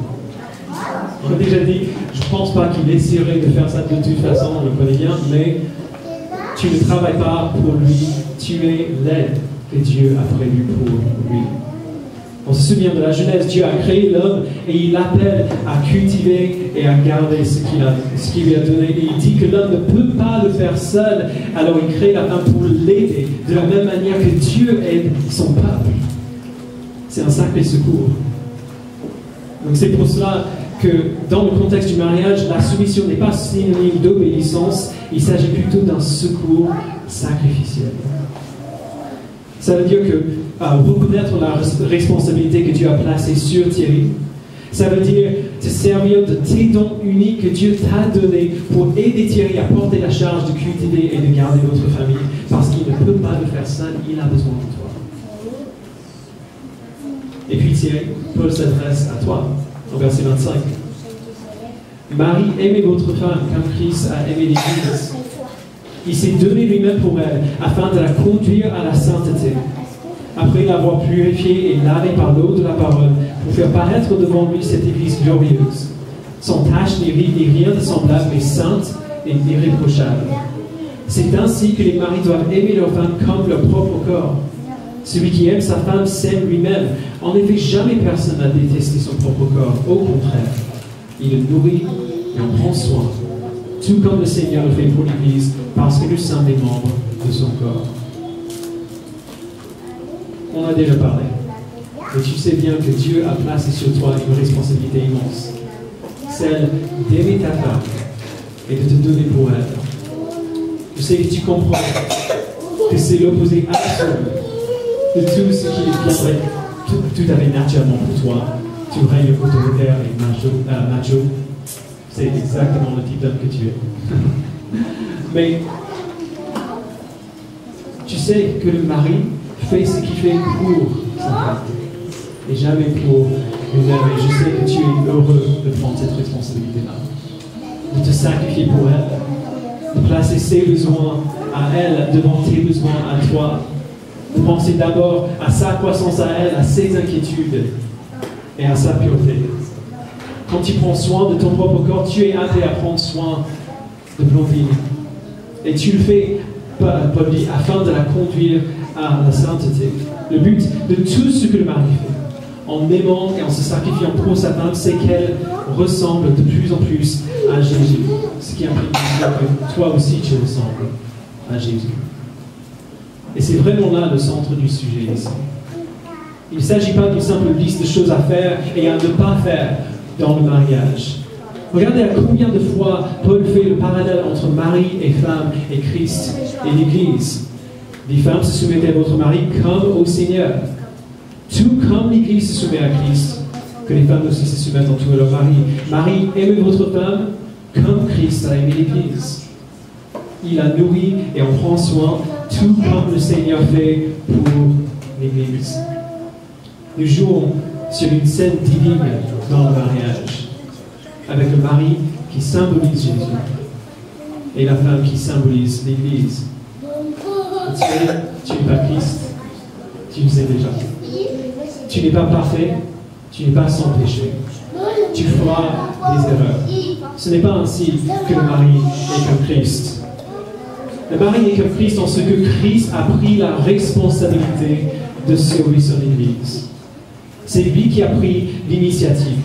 On a déjà dit, je ne pense pas qu'il essaierait de faire ça de toute façon, on le connaît bien, mais tu ne travailles pas pour lui, tu es l'aide que Dieu a prévue pour lui. On se souvient de la Genèse, Dieu a créé l'homme et il l'appelle à cultiver et à garder ce qu'il lui a donné. Et il dit que l'homme ne peut pas le faire seul, alors il crée la femme pour l'aider, de la même manière que Dieu aide son peuple. C'est un sacré secours. Donc c'est pour cela que dans le contexte du mariage, la soumission n'est pas synonyme d'obéissance, il s'agit plutôt d'un secours sacrificiel. Ça veut dire que reconnaître la responsabilité que Dieu a placée sur Thierry, ça veut dire te servir de tes dons uniques que Dieu t'a donnés pour aider Thierry à porter la charge de cultiver et de garder votre famille, parce qu'il ne peut pas le faire seul, il a besoin de toi. Et puis Thierry, Paul s'adresse à toi, au verset 25. Marie, aimez votre femme comme Christ a aimé l'Église. Il s'est donné lui-même pour elle, afin de la conduire à la sainteté, après l'avoir purifiée et lavée par l'eau de la parole, pour faire paraître devant lui cette Église glorieuse, sans tache ni rien de semblable, mais sainte et irréprochable. C'est ainsi que les maris doivent aimer leur femme comme leur propre corps. Celui qui aime sa femme s'aime lui-même. En effet, jamais personne n'a détesté son propre corps. Au contraire, il le nourrit et en prend soin, tout comme le Seigneur le fait pour l'Église, parce que nous sommes des membres de son corps. On a déjà parlé. Et tu sais bien que Dieu a placé sur toi une responsabilité immense. Celle d'aimer ta femme et de te donner pour elle. Je sais que tu comprends que c'est l'opposé absolu de tout ce qui viendrait tout à fait naturellement pour toi. Tu règnes autoritaire et macho. C'est exactement le type d'homme que tu es. Mais tu sais que le mari fait ce qu'il fait pour sa femme et jamais pour lui-même. Et je sais que tu es heureux de prendre cette responsabilité-là, de te sacrifier pour elle, de placer ses besoins à elle devant tes besoins à toi, de penser d'abord à sa croissance à elle, à ses inquiétudes et à sa pureté. Quand tu prends soin de ton propre corps, tu es appelé à prendre soin de Blondine. Et tu le fais, Paul dit, afin de la conduire à la sainteté. Le but de tout ce que le mari fait, en aimant et en se sacrifiant pour sa femme, c'est qu'elle ressemble de plus en plus à Jésus. Ce qui implique que toi aussi tu ressembles à Jésus. Et c'est vraiment là le centre du sujet ici. Il ne s'agit pas d'une simple liste de choses à faire et à ne pas faire dans le mariage. Regardez à combien de fois Paul fait le parallèle entre mari et femme et Christ et l'Église. Les femmes se soumettez à votre mari comme au Seigneur. Tout comme l'Église se soumet à Christ, que les femmes aussi se soumettent en tout à leur mari. Mari, aimez votre femme comme Christ a aimé l'Église. il la nourrit et en prend soin, tout comme le Seigneur fait pour l'Église. Nous jouons sur une scène divine dans le mariage, avec le mari qui symbolise Jésus et la femme qui symbolise l'Église. Tu n'es pas Christ, tu le sais déjà. Tu n'es pas parfait, tu n'es pas sans péché. Tu feras des erreurs. Ce n'est pas ainsi que le mari est comme Christ. Le mari est comme Christ en ce que Christ a pris la responsabilité de sauver son Église. C'est lui qui a pris l'initiative.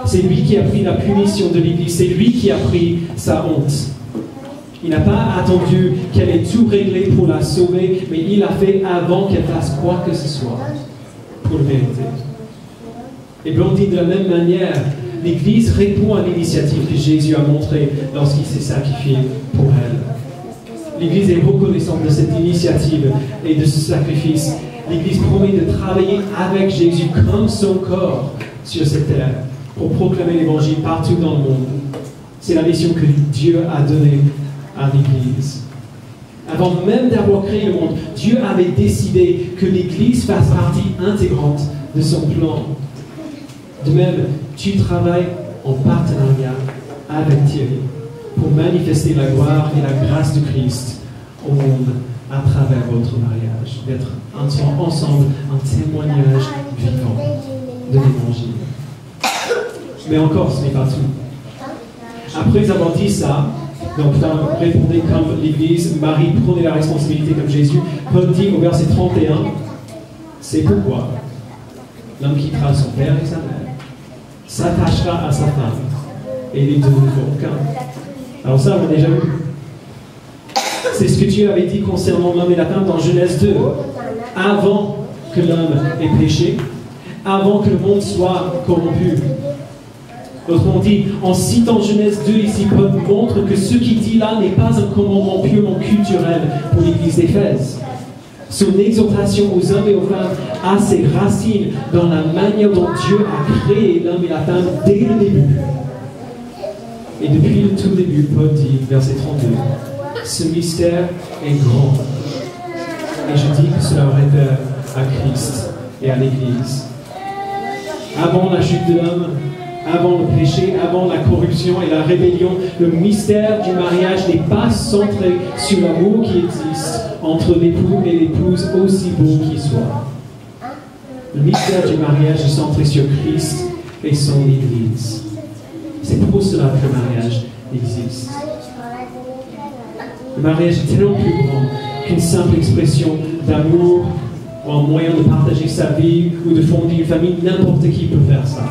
C'est lui qui a pris la punition de l'Église. C'est lui qui a pris sa honte. Il n'a pas attendu qu'elle ait tout réglé pour la sauver, mais il l'a fait avant qu'elle fasse quoi que ce soit pour le mériter. Et Blondine, de la même manière, l'Église répond à l'initiative que Jésus a montrée lorsqu'il s'est sacrifié pour elle. L'Église est reconnaissante de cette initiative et de ce sacrifice. L'Église promet de travailler avec Jésus comme son corps sur cette terre pour proclamer l'Évangile partout dans le monde. C'est la mission que Dieu a donnée à l'Église. Avant même d'avoir créé le monde, Dieu avait décidé que l'Église fasse partie intégrante de son plan. De même, tu travailles en partenariat avec Thierry pour manifester la gloire et la grâce de Christ au monde à travers votre mariage, d'être ensemble un témoignage vivant de l'Évangile. Mais encore, ce n'est pas tout. Après avoir dit ça, donc répondez comme l'Église, Marie prenait la responsabilité comme Jésus. Paul dit au verset 31, c'est pourquoi l'homme quittera son père et sa mère, s'attachera à sa femme, et les deux ne feront qu'un. Alors ça, on l'a déjà vu. C'est ce que Dieu avait dit concernant l'homme et la femme dans Genèse 2. Avant que l'homme ait péché, avant que le monde soit corrompu. Autrement dit, en citant Genèse 2 ici, Paul montre que ce qu'il dit là n'est pas un commandement purement culturel pour l'Église d'Éphèse. Son exhortation aux hommes et aux femmes a ses racines dans la manière dont Dieu a créé l'homme et la femme dès le début. Et depuis le tout début, Paul dit, verset 32, ce mystère est grand. Et je dis que cela réfère à Christ et à l'Église. Avant la chute de l'homme, avant le péché, avant la corruption et la rébellion, le mystère du mariage n'est pas centré sur l'amour qui existe entre l'époux et l'épouse, aussi beau qu'il soit. Le mystère du mariage est centré sur Christ et son Église. C'est pour cela que le mariage existe. Le mariage est tellement plus grand qu'une simple expression d'amour ou un moyen de partager sa vie ou de fonder une famille. N'importe qui peut faire ça.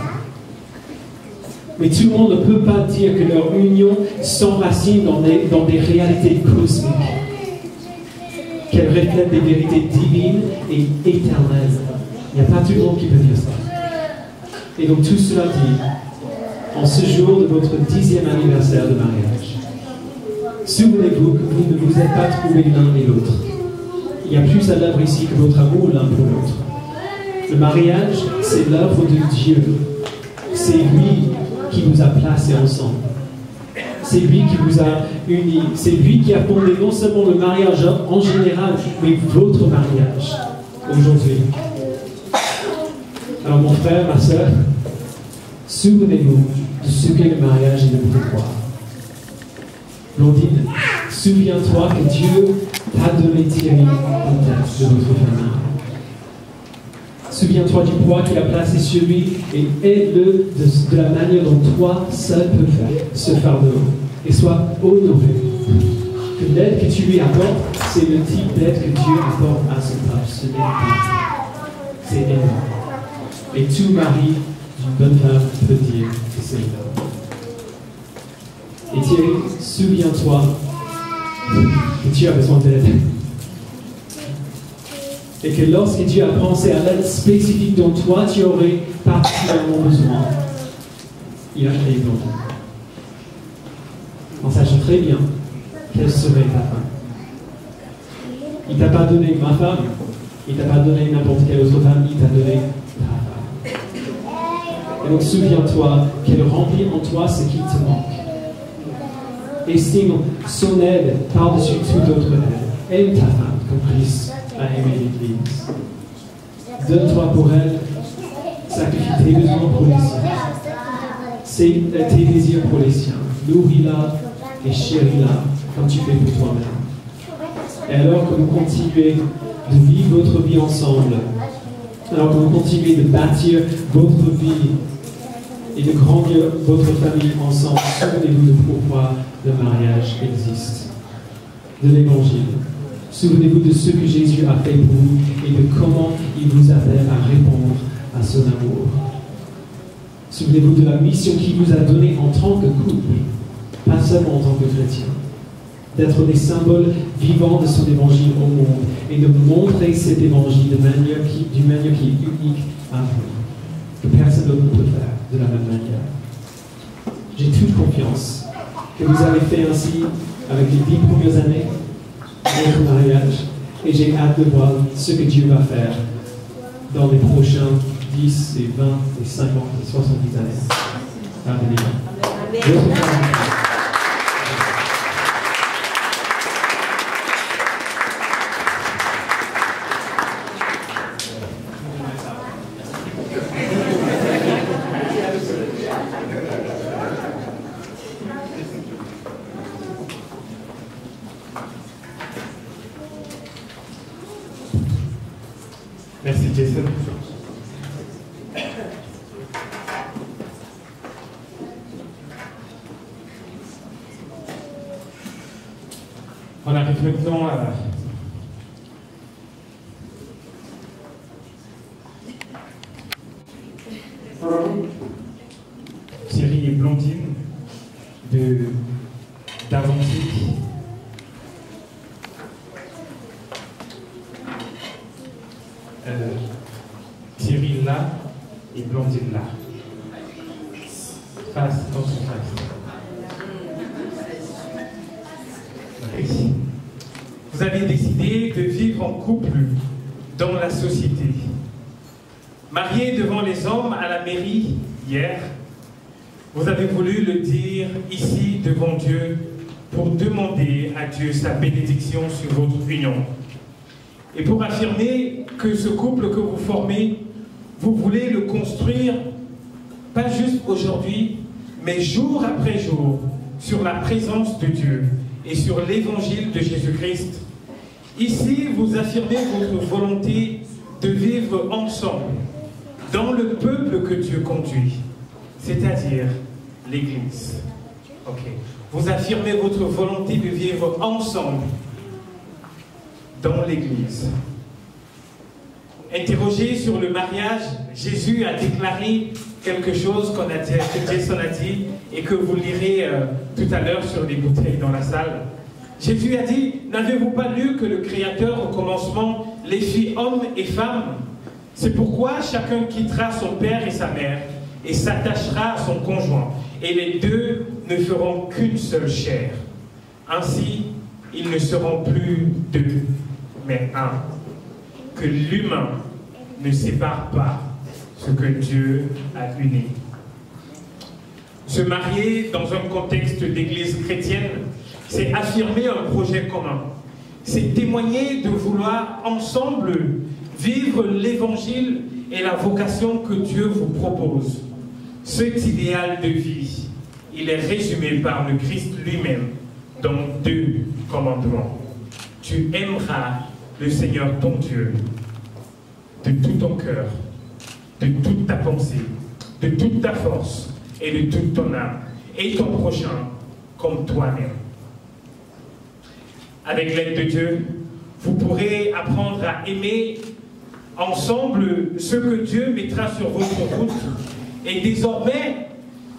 Mais tout le monde ne peut pas dire que leur union s'enracine dans des réalités cosmiques, qu'elles reflètent des vérités divines et éternelles. Il n'y a pas tout le monde qui peut dire ça. Et donc tout cela dit, en ce jour de votre 10e anniversaire de mariage, souvenez-vous que vous ne vous êtes pas trouvés l'un et l'autre. Il y a plus à l'œuvre ici que votre amour l'un pour l'autre. Le mariage, c'est l'œuvre de Dieu. C'est lui qui vous a placés ensemble. C'est lui qui vous a unis. C'est lui qui a fondé non seulement le mariage en général, mais votre mariage aujourd'hui. Alors mon frère, ma soeur, souvenez-vous de ce qu'est le mariage et de pourquoi. Blondine, souviens-toi que Dieu t'a donné Thierry en tête de votre famille. Souviens-toi du poids qu'il a placé sur lui et aide-le de la manière dont toi seul peux faire ce fardeau. Et sois honoré. Que l'aide que tu lui apportes, c'est le type d'aide que Dieu apporte à son peuple. Ce n'est pas. C'est énorme. Et tout mari d'une bonne femme peut dire que c'est énorme. Et Thierry, souviens-toi que tu as besoin d'aide. Et que lorsque Dieu a pensé à l'aide spécifique dont toi tu aurais particulièrement besoin, il a créé Blondine. En sachant très bien quelle serait ta femme. Il ne t'a pas donné ma femme, il ne t'a pas donné n'importe quelle autre femme, il t'a donné ta femme. Et donc souviens-toi qu'elle remplit en toi ce qui te manque. estime son aide par-dessus toute autre aide. Aime ta femme comme Christ a aimé l'Église. Donne-toi pour elle, sacrifie tes besoins pour les siens, tes désirs pour les siens. Nourris-la et chéris-la comme tu fais pour toi-même. Et alors que vous continuez de vivre votre vie ensemble, alors que vous continuez de bâtir votre vie et de grandir votre famille ensemble, souvenez-vous de pourquoi le mariage existe, de l'Évangile. Souvenez-vous de ce que Jésus a fait pour vous et de comment il vous appelle à répondre à son amour. Souvenez-vous de la mission qu'il vous a donnée en tant que couple, pas seulement en tant que chrétien, d'être des symboles vivants de son évangile au monde et de montrer cet évangile d'une manière qui est unique à vous, que personne d'autre ne peut faire de la même manière. J'ai toute confiance que vous avez fait ainsi avec les 10 premières années de votre mariage et j'ai hâte de voir ce que Dieu va faire dans les prochains 10 et 20 et 50 et 70 années. Amen. Merci Jason. On arrive maintenant à Thierry et Blondine d'Avantique. Thierry là et Blondine là. Face dans son face. Oui. Vous avez décidé de vivre en couple dans la société. Mariés devant les hommes à la mairie hier, vous avez voulu le dire ici devant Dieu pour demander à Dieu sa bénédiction sur votre union. Et pour affirmer que ce couple que vous formez, vous voulez le construire, pas juste aujourd'hui, mais jour après jour, sur la présence de Dieu et sur l'évangile de Jésus-Christ. Ici, vous affirmez votre volonté de vivre ensemble, dans le peuple que Dieu conduit, c'est-à-dire l'Église. Ok. Vous affirmez votre volonté de vivre ensemble, dans l'Église. Interrogé sur le mariage, Jésus a déclaré quelque chose que Jason a dit et que vous lirez tout à l'heure sur les bouteilles dans la salle. Jésus a dit, n'avez-vous pas lu que le Créateur au commencement les fit hommes et femmes? C'est pourquoi chacun quittera son père et sa mère et s'attachera à son conjoint et les deux ne feront qu'une seule chair. Ainsi, ils ne seront plus deux, mais un. Que l'humain ne sépare pas ce que Dieu a uni. Se marier dans un contexte d'église chrétienne, c'est affirmer un projet commun. C'est témoigner de vouloir ensemble vivre l'évangile et la vocation que Dieu vous propose. Cet idéal de vie, il est résumé par le Christ lui-même dans 2 commandements. Tu aimeras le Seigneur ton Dieu de tout ton cœur, de toute ta pensée, de toute ta force et de toute ton âme, et ton prochain comme toi-même. Avec l'aide de Dieu, vous pourrez apprendre à aimer ensemble ce que Dieu mettra sur votre route. Et désormais,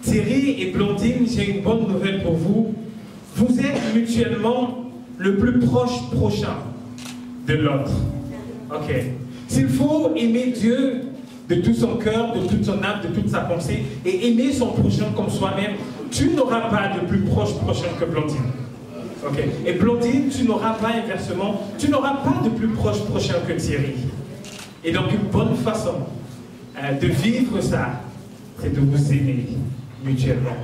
Thierry et Blondine, j'ai une bonne nouvelle pour vous. Vous êtes mutuellement le plus prochain de l'autre. Ok. S'il faut aimer Dieu de tout son cœur, de toute son âme, de toute sa pensée, et aimer son prochain comme soi-même, tu n'auras pas de plus prochain que Blondine. Ok. Et Blondine, tu n'auras pas inversement, tu n'auras pas de plus prochain que Thierry. Et donc une bonne façon de vivre ça, c'est de vous aimer mutuellement.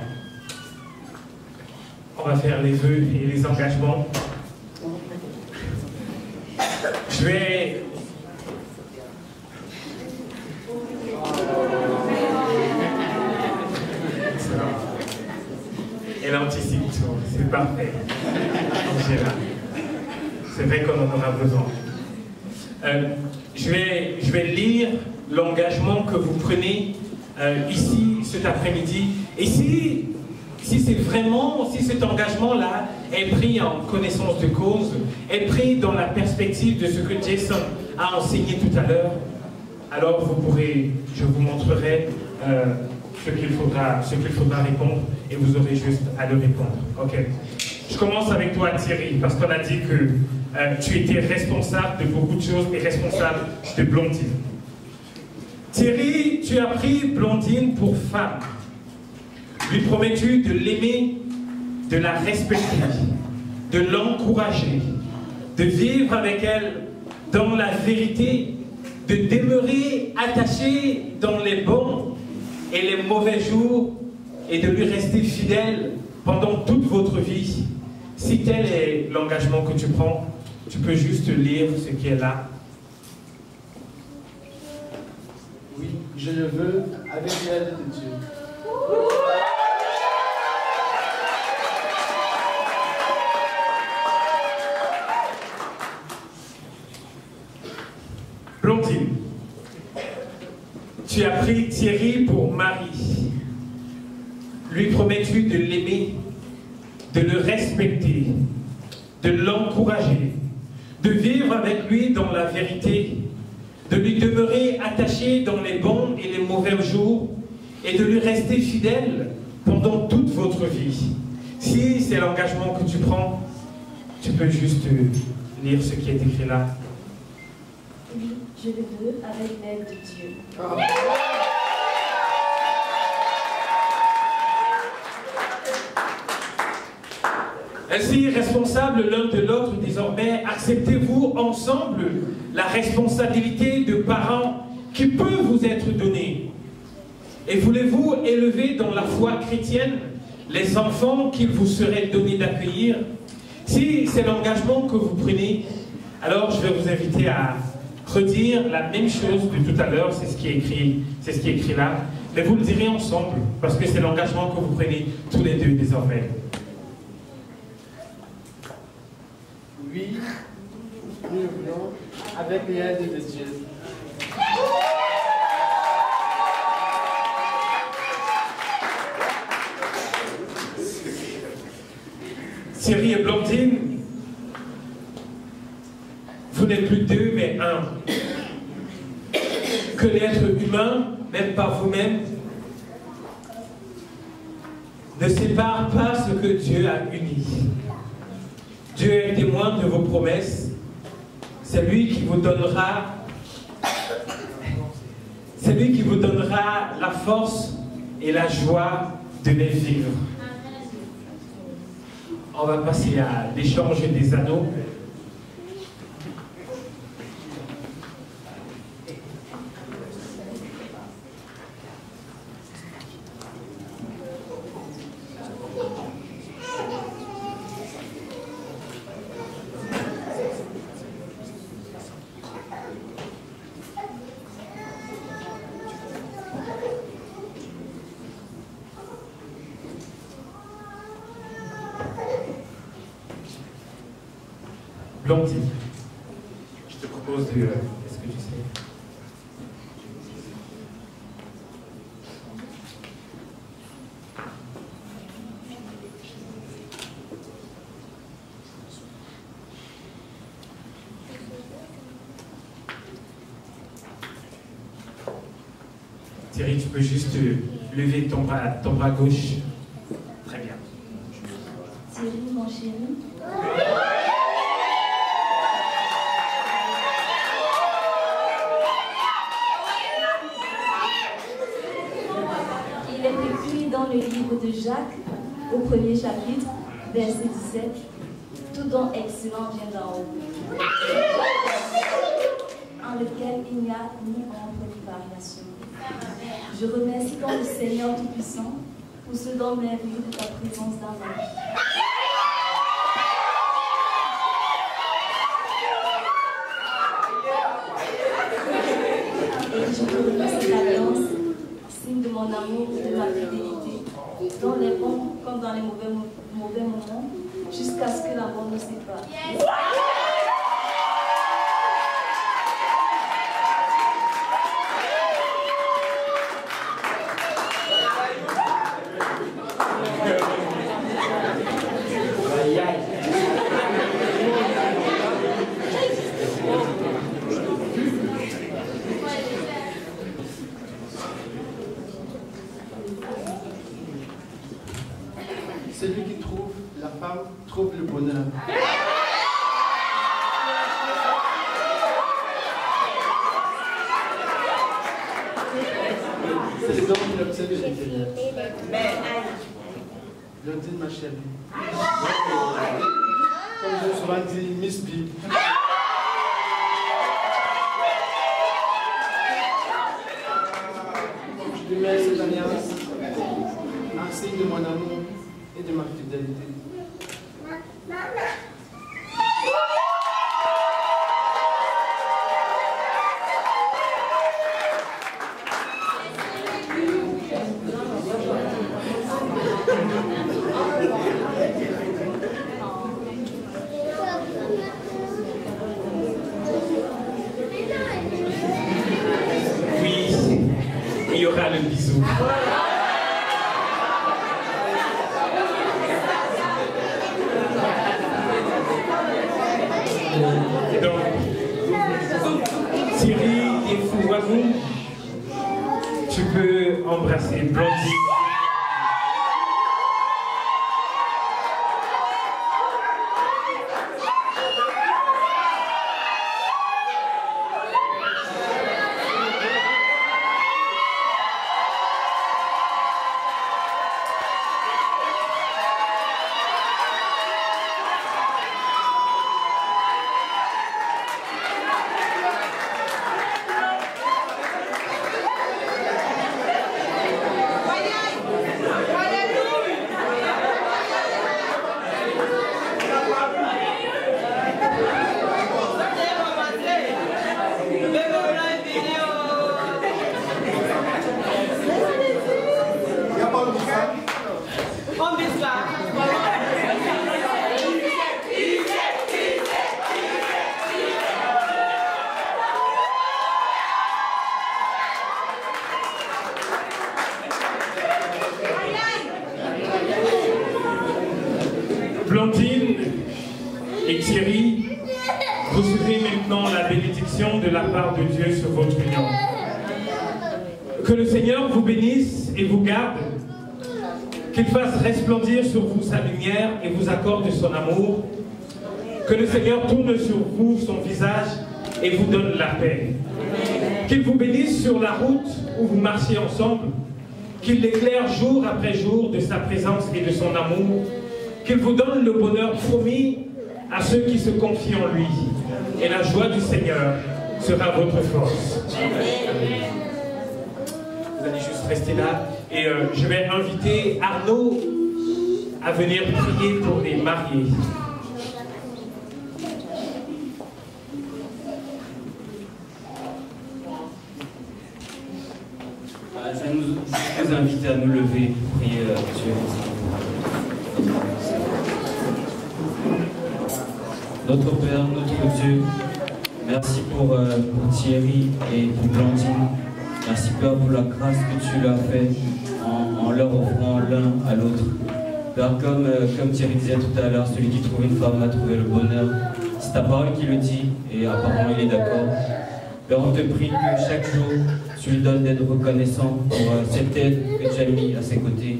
on va faire les vœux et les engagements. Je vais... Elle anticipe tout, c'est parfait. Angela. C'est vrai qu'on en aura besoin. Je vais lire l'engagement que vous prenez ici cet après-midi. Et si cet engagement-là est pris en connaissance de cause, est pris dans la perspective de ce que Jason a enseigné tout à l'heure, alors je vous montrerai ce qu'il faudra répondre et vous aurez juste à le répondre. Ok. Je commence avec toi, Thierry, parce qu'on a dit que tu étais responsable de beaucoup de choses et responsable de Blondine. Thierry, tu as pris Blondine pour femme. Lui promets-tu de l'aimer, de la respecter, de l'encourager, de vivre avec elle dans la vérité, de demeurer attaché dans les bons et les mauvais jours et de lui rester fidèle pendant toute votre vie? Si tel est l'engagement que tu prends, tu peux juste lire ce qui est là. Oui, je le veux avec l'aide de Dieu. Blondine, tu as pris Thierry pour mari. Lui promets-tu de l'aimer, de le respecter, de l'encourager, de vivre avec lui dans la vérité, de lui demeurer attaché dans les bons et les mauvais jours et de lui rester fidèle pendant toute votre vie? Si c'est l'engagement que tu prends, tu peux juste lire ce qui est écrit là. Oui, je le veux avec l'aide de Dieu. Ainsi, responsables l'un de l'autre, désormais, acceptez-vous ensemble la responsabilité de parents qui peut vous être donnée. Et voulez-vous élever dans la foi chrétienne les enfants qu'il vous serait donné d'accueillir? Si c'est l'engagement que vous prenez, alors je vais vous inviter à redire la même chose de tout à l'heure, c'est ce qui est écrit là, mais vous le direz ensemble, parce que c'est l'engagement que vous prenez tous les deux désormais. Oui, nous le voulons avec l'aide de Dieu. Thierry et Blondine, vous n'êtes plus deux, mais un. Que l'être humain, même par vous-même, ne sépare pas ce que Dieu a uni. Dieu est témoin de vos promesses. C'est lui qui vous donnera la force et la joie de les vivre. On va passer à l'échange des anneaux. Blondine, je te propose de... Est-ce que tu sais? Thierry, tu peux juste lever ton bras gauche. Très bien. Thierry, mon chéri. Il est écrit dans le livre de Jacques, au premier chapitre, verset 17, « Tout don excellent vient d'en haut, en lequel il n'y a ni ombre ni variation. » Je remercie donc le Seigneur Tout-Puissant pour ce don merveilleux de ta présence dans ma vie. amour et de ma fidélité, dans les bons comme dans les mauvais moments, jusqu'à ce que la mort nous sépare. Celui qui trouve la femme trouve le bonheur. C'est les dons qui l'observent de l'intérieur. Blondine, ma chérie. Comme je souvent dit, Miss B. Je lui mets cette alliance en signe de mon amour et de ma fidélité. Oui, il y aura le bisou. Donc, Thierry et Fouamou, tu peux embrasser Blondine. Blondine et Thierry, recevez maintenant la bénédiction de la part de Dieu sur votre union. Que le Seigneur vous bénisse et vous garde, qu'il fasse resplendir sur vous sa lumière et vous accorde son amour, que le Seigneur tourne sur vous son visage et vous donne la paix. Qu'il vous bénisse sur la route où vous marchez ensemble, qu'il l'éclaire jour après jour de sa présence et de son amour, qu'il vous donne le bonheur promis à ceux qui se confient en lui. Et la joie du Seigneur sera votre force. Vous allez juste rester là. Et je vais inviter Arnaud à venir prier pour les mariés. Je vais vous inviter à nous lever pour prier Dieu. Notre Père, notre Dieu, merci pour Thierry et pour Blondine. Merci Père pour la grâce que tu leur as fait en leur offrant l'un à l'autre. Père, comme Thierry disait tout à l'heure, celui qui trouve une femme a trouvé le bonheur. C'est ta parole qui le dit et apparemment il est d'accord. Père, on te prie que chaque jour tu lui donnes d'être reconnaissant pour cette aide que tu as mis à ses côtés.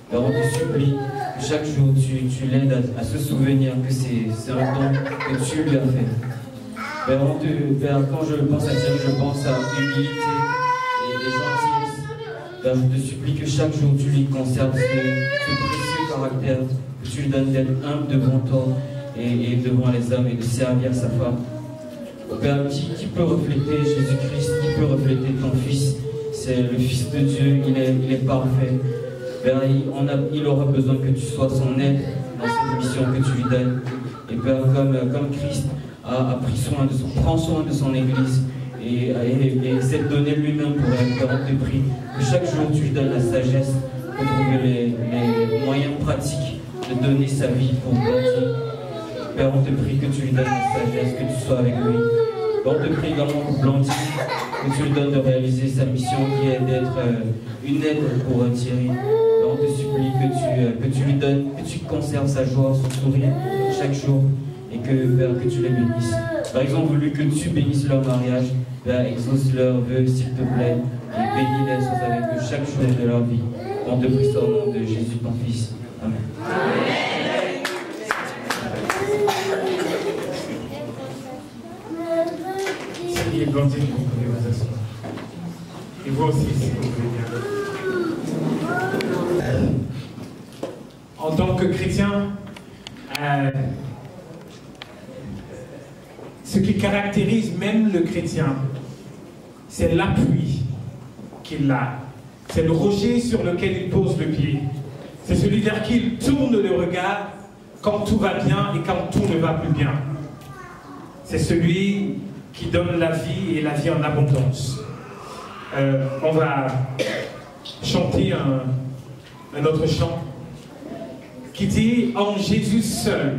Père, on te supplie que chaque jour tu l'aides à se souvenir que c'est un don que tu lui as fait. Père, quand je pense à Thierry, je pense à humilité et gentillesse. Père, je te supplie que chaque jour tu lui conserves ce précieux caractère, que tu lui donnes d'être humble devant toi et devant les hommes et de servir sa femme. Père, qui peut refléter Jésus-Christ, qui peut refléter ton Fils? C'est le Fils de Dieu, il est parfait. Père, il aura besoin que tu sois son aide dans cette mission que tu lui donnes. Et Père, comme Christ prend soin de son Église et s'est donné lui-même pour elle, Père, on te prie que que chaque jour tu lui donnes la sagesse pour trouver les moyens pratiques de donner sa vie pour Blondine. Père, on te prie que tu lui donnes la sagesse, que tu sois avec lui. On te prie également pour Blondine, que tu lui donnes de réaliser sa mission qui est d'être une aide pour Thierry. On te supplie que tu lui donnes, que tu conserves sa joie, son sourire chaque jour et que, Père, que tu les bénisses. Par exemple, voulu que tu bénisses leur mariage, Père, exauce leurs vœux, s'il te plaît, et bénis-les avec eux chaque jour de leur vie. On te prie au nom de Jésus, ton Fils. Amen. Salut les Blondines, vous pouvez vous asseoir. Et vous aussi, si vous voulez bien. En tant que chrétien, ce qui caractérise même le chrétien, c'est l'appui qu'il a. C'est le rocher sur lequel il pose le pied. C'est celui vers qui il tourne le regard quand tout va bien et quand tout ne va plus bien. C'est celui qui donne la vie et la vie en abondance. On va chanter un autre chant qui dit « En Jésus seul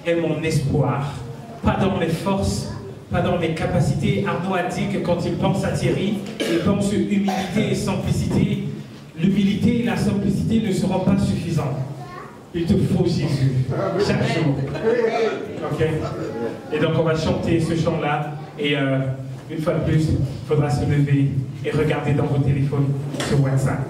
est mon espoir ». Pas dans mes forces, pas dans mes capacités. Arnaud a dit que quand il pense à Thierry, il pense humilité et simplicité. L'humilité et la simplicité ne seront pas suffisants. Il te faut Jésus, chaque jour. Ok? Et donc on va chanter ce chant-là. Et une fois de plus, il faudra se lever et regarder dans vos téléphones sur WhatsApp.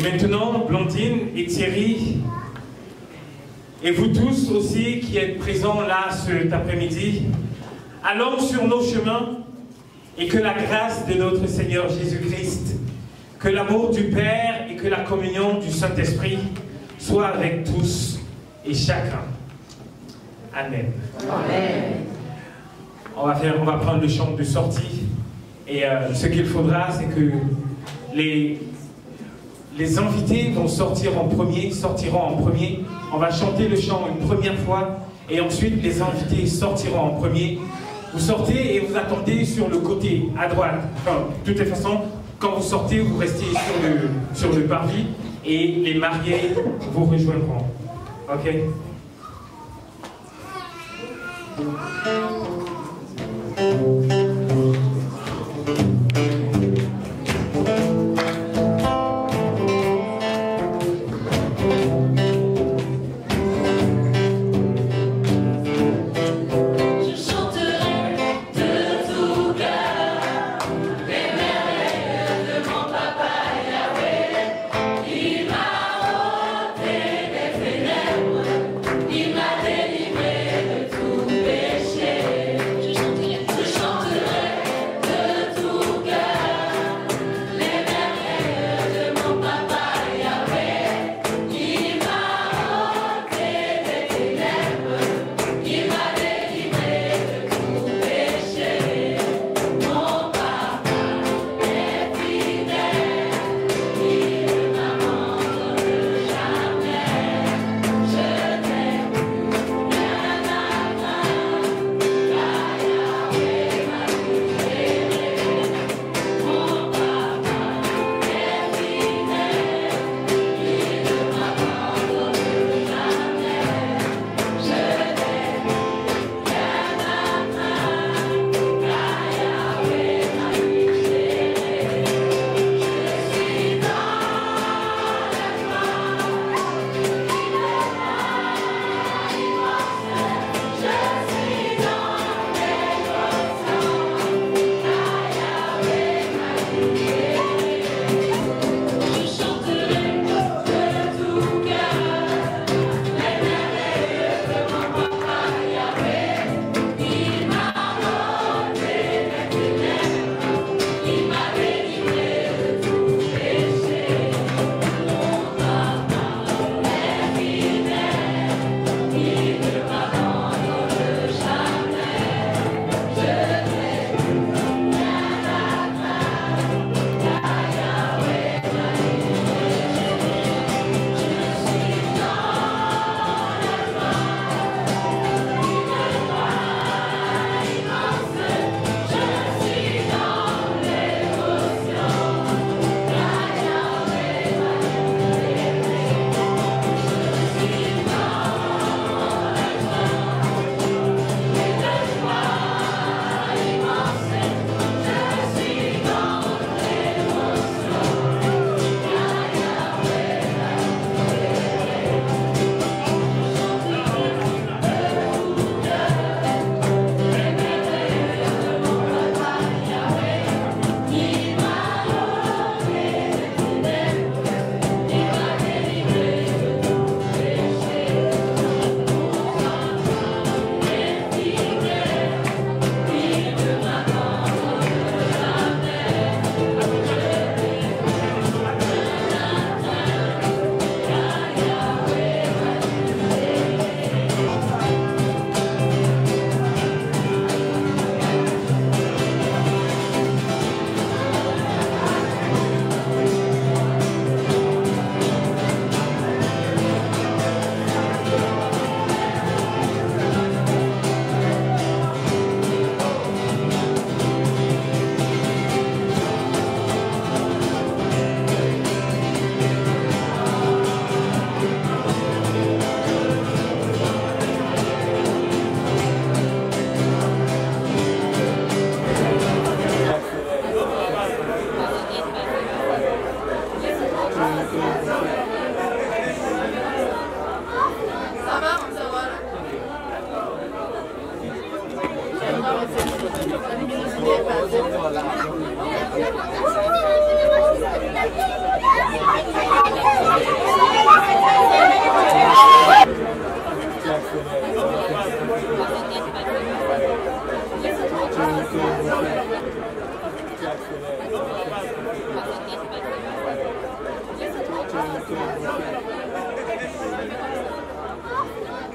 Maintenant, Blondine et Thierry, et vous tous aussi qui êtes présents là cet après-midi, allons sur nos chemins et que la grâce de notre Seigneur Jésus-Christ, que l'amour du Père et que la communion du Saint-Esprit soient avec tous et chacun. Amen. Amen. On va prendre le chant de sortie et ce qu'il faudra, c'est que les invités sortiront en premier On va chanter le chant une première fois et ensuite les invités sortiront en premier. Vous sortez et vous attendez sur le côté à droite. Enfin, de toute façon, quand vous sortez, vous restez sur le parvis et les mariés vous rejoindront. Ok?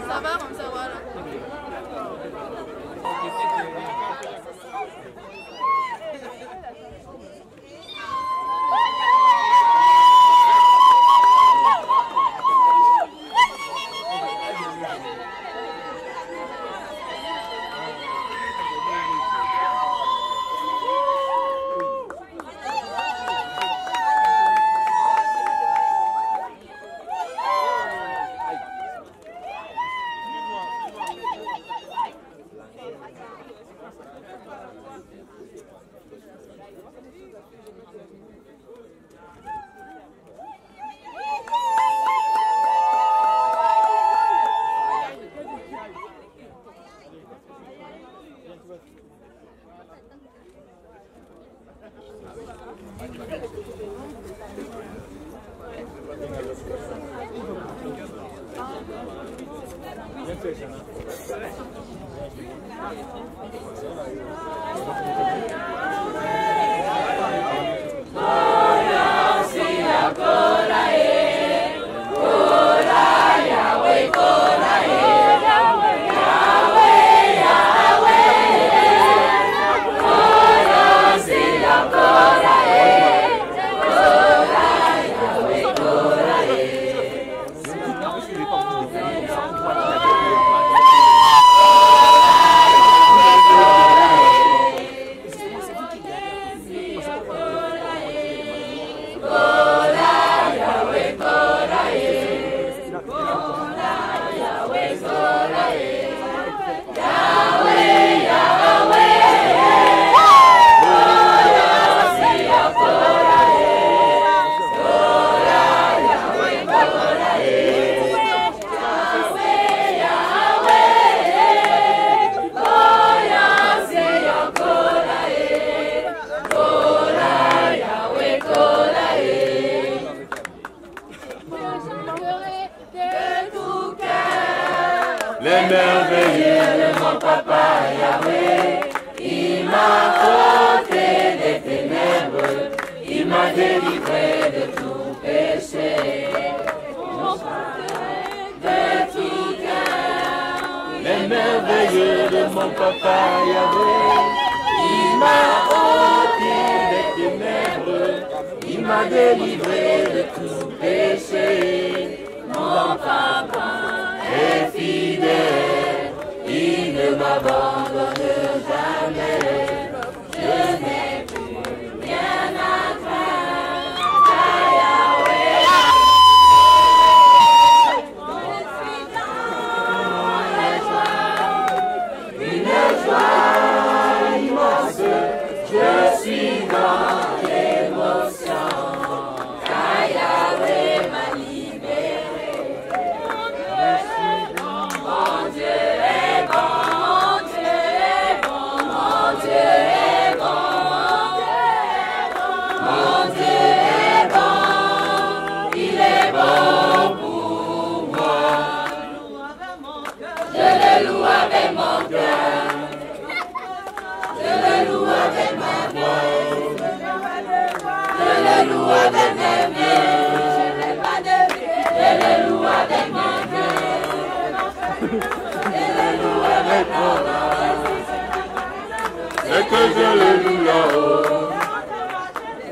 Ça va comme ça, voilà. Les merveilleux de mon papa Yahweh, il m'a ôté des ténèbres, il m'a délivré de tout péché. De tout cœur, les merveilleux de mon papa Yahweh, il m'a ôté des ténèbres, il m'a délivré de tout péché. Mon papa est fidèle, il ne m'abandonne jamais. Je n'ai plus rien à craindre à Yahweh. Je suis dans la joie, une joie immense. Je suis dans l'émotion, car Yahweh m'a libéré. Mon Dieu est bon, mon Dieu est bon, mon Dieu est bon, mon Dieu est bon, il est bon pour moi. Je le loue avec mon cœur, je le loue avec ma voix, je le loue avec mes mains, je le loue avec mon cœur. C'est que je le loue là-haut.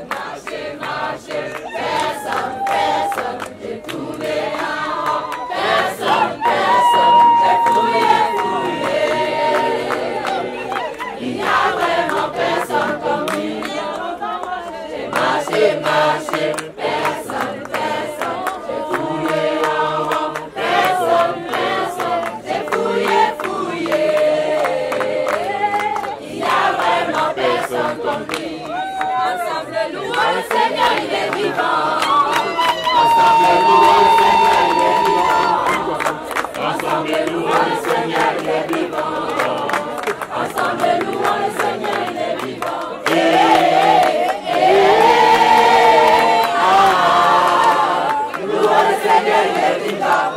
Marcher, marcher, personne, personne, j'ai tourné là-haut. Personne, personne, j'ai fouillé, fouillé. Il n'y a vraiment personne comme lui. J'ai marché, marché, personne, personne, j'ai fouillé là-haut. Personne, personne, j'ai fouillé, fouillé. Il n'y a vraiment personne comme lui. Ensemble, louons le Seigneur, il est vivant. Ensemble, louons le Seigneur, il est vivant. Ensemble, louons le Seigneur, il est vivant. Ensemble, louons le Seigneur, il est vivant. Louons le Seigneur, il est vivant.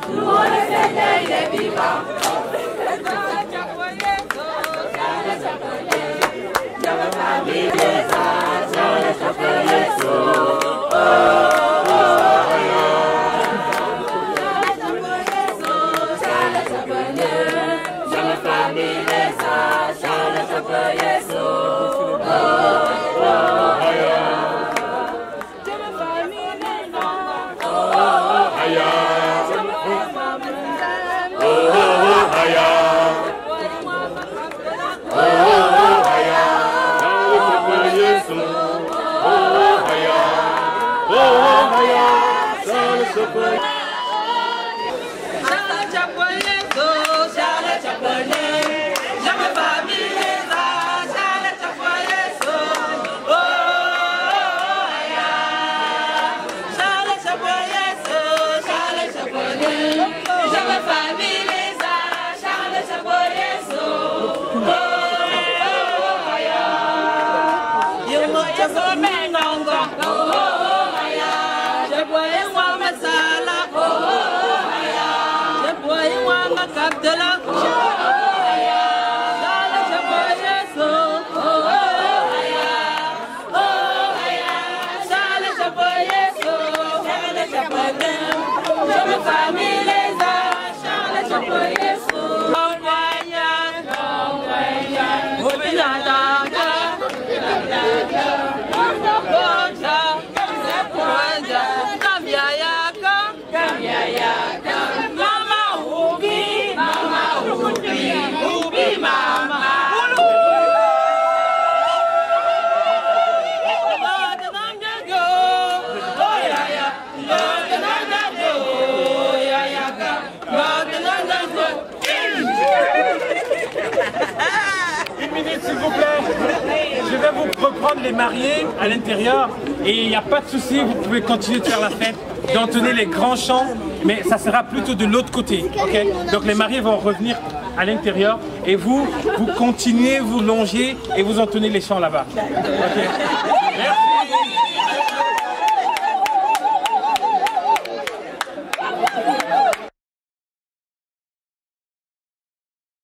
Louons le Seigneur, il est vivant. Je S'il vous plaît, je vais vous reprendre les mariés à l'intérieur et il n'y a pas de souci, vous pouvez continuer de faire la fête, d'entonner les grands chants, mais ça sera plutôt de l'autre côté, ok? Donc les mariés vont revenir à l'intérieur et vous continuez, vous longez et vous entonnez les chants là-bas. Okay. Merci.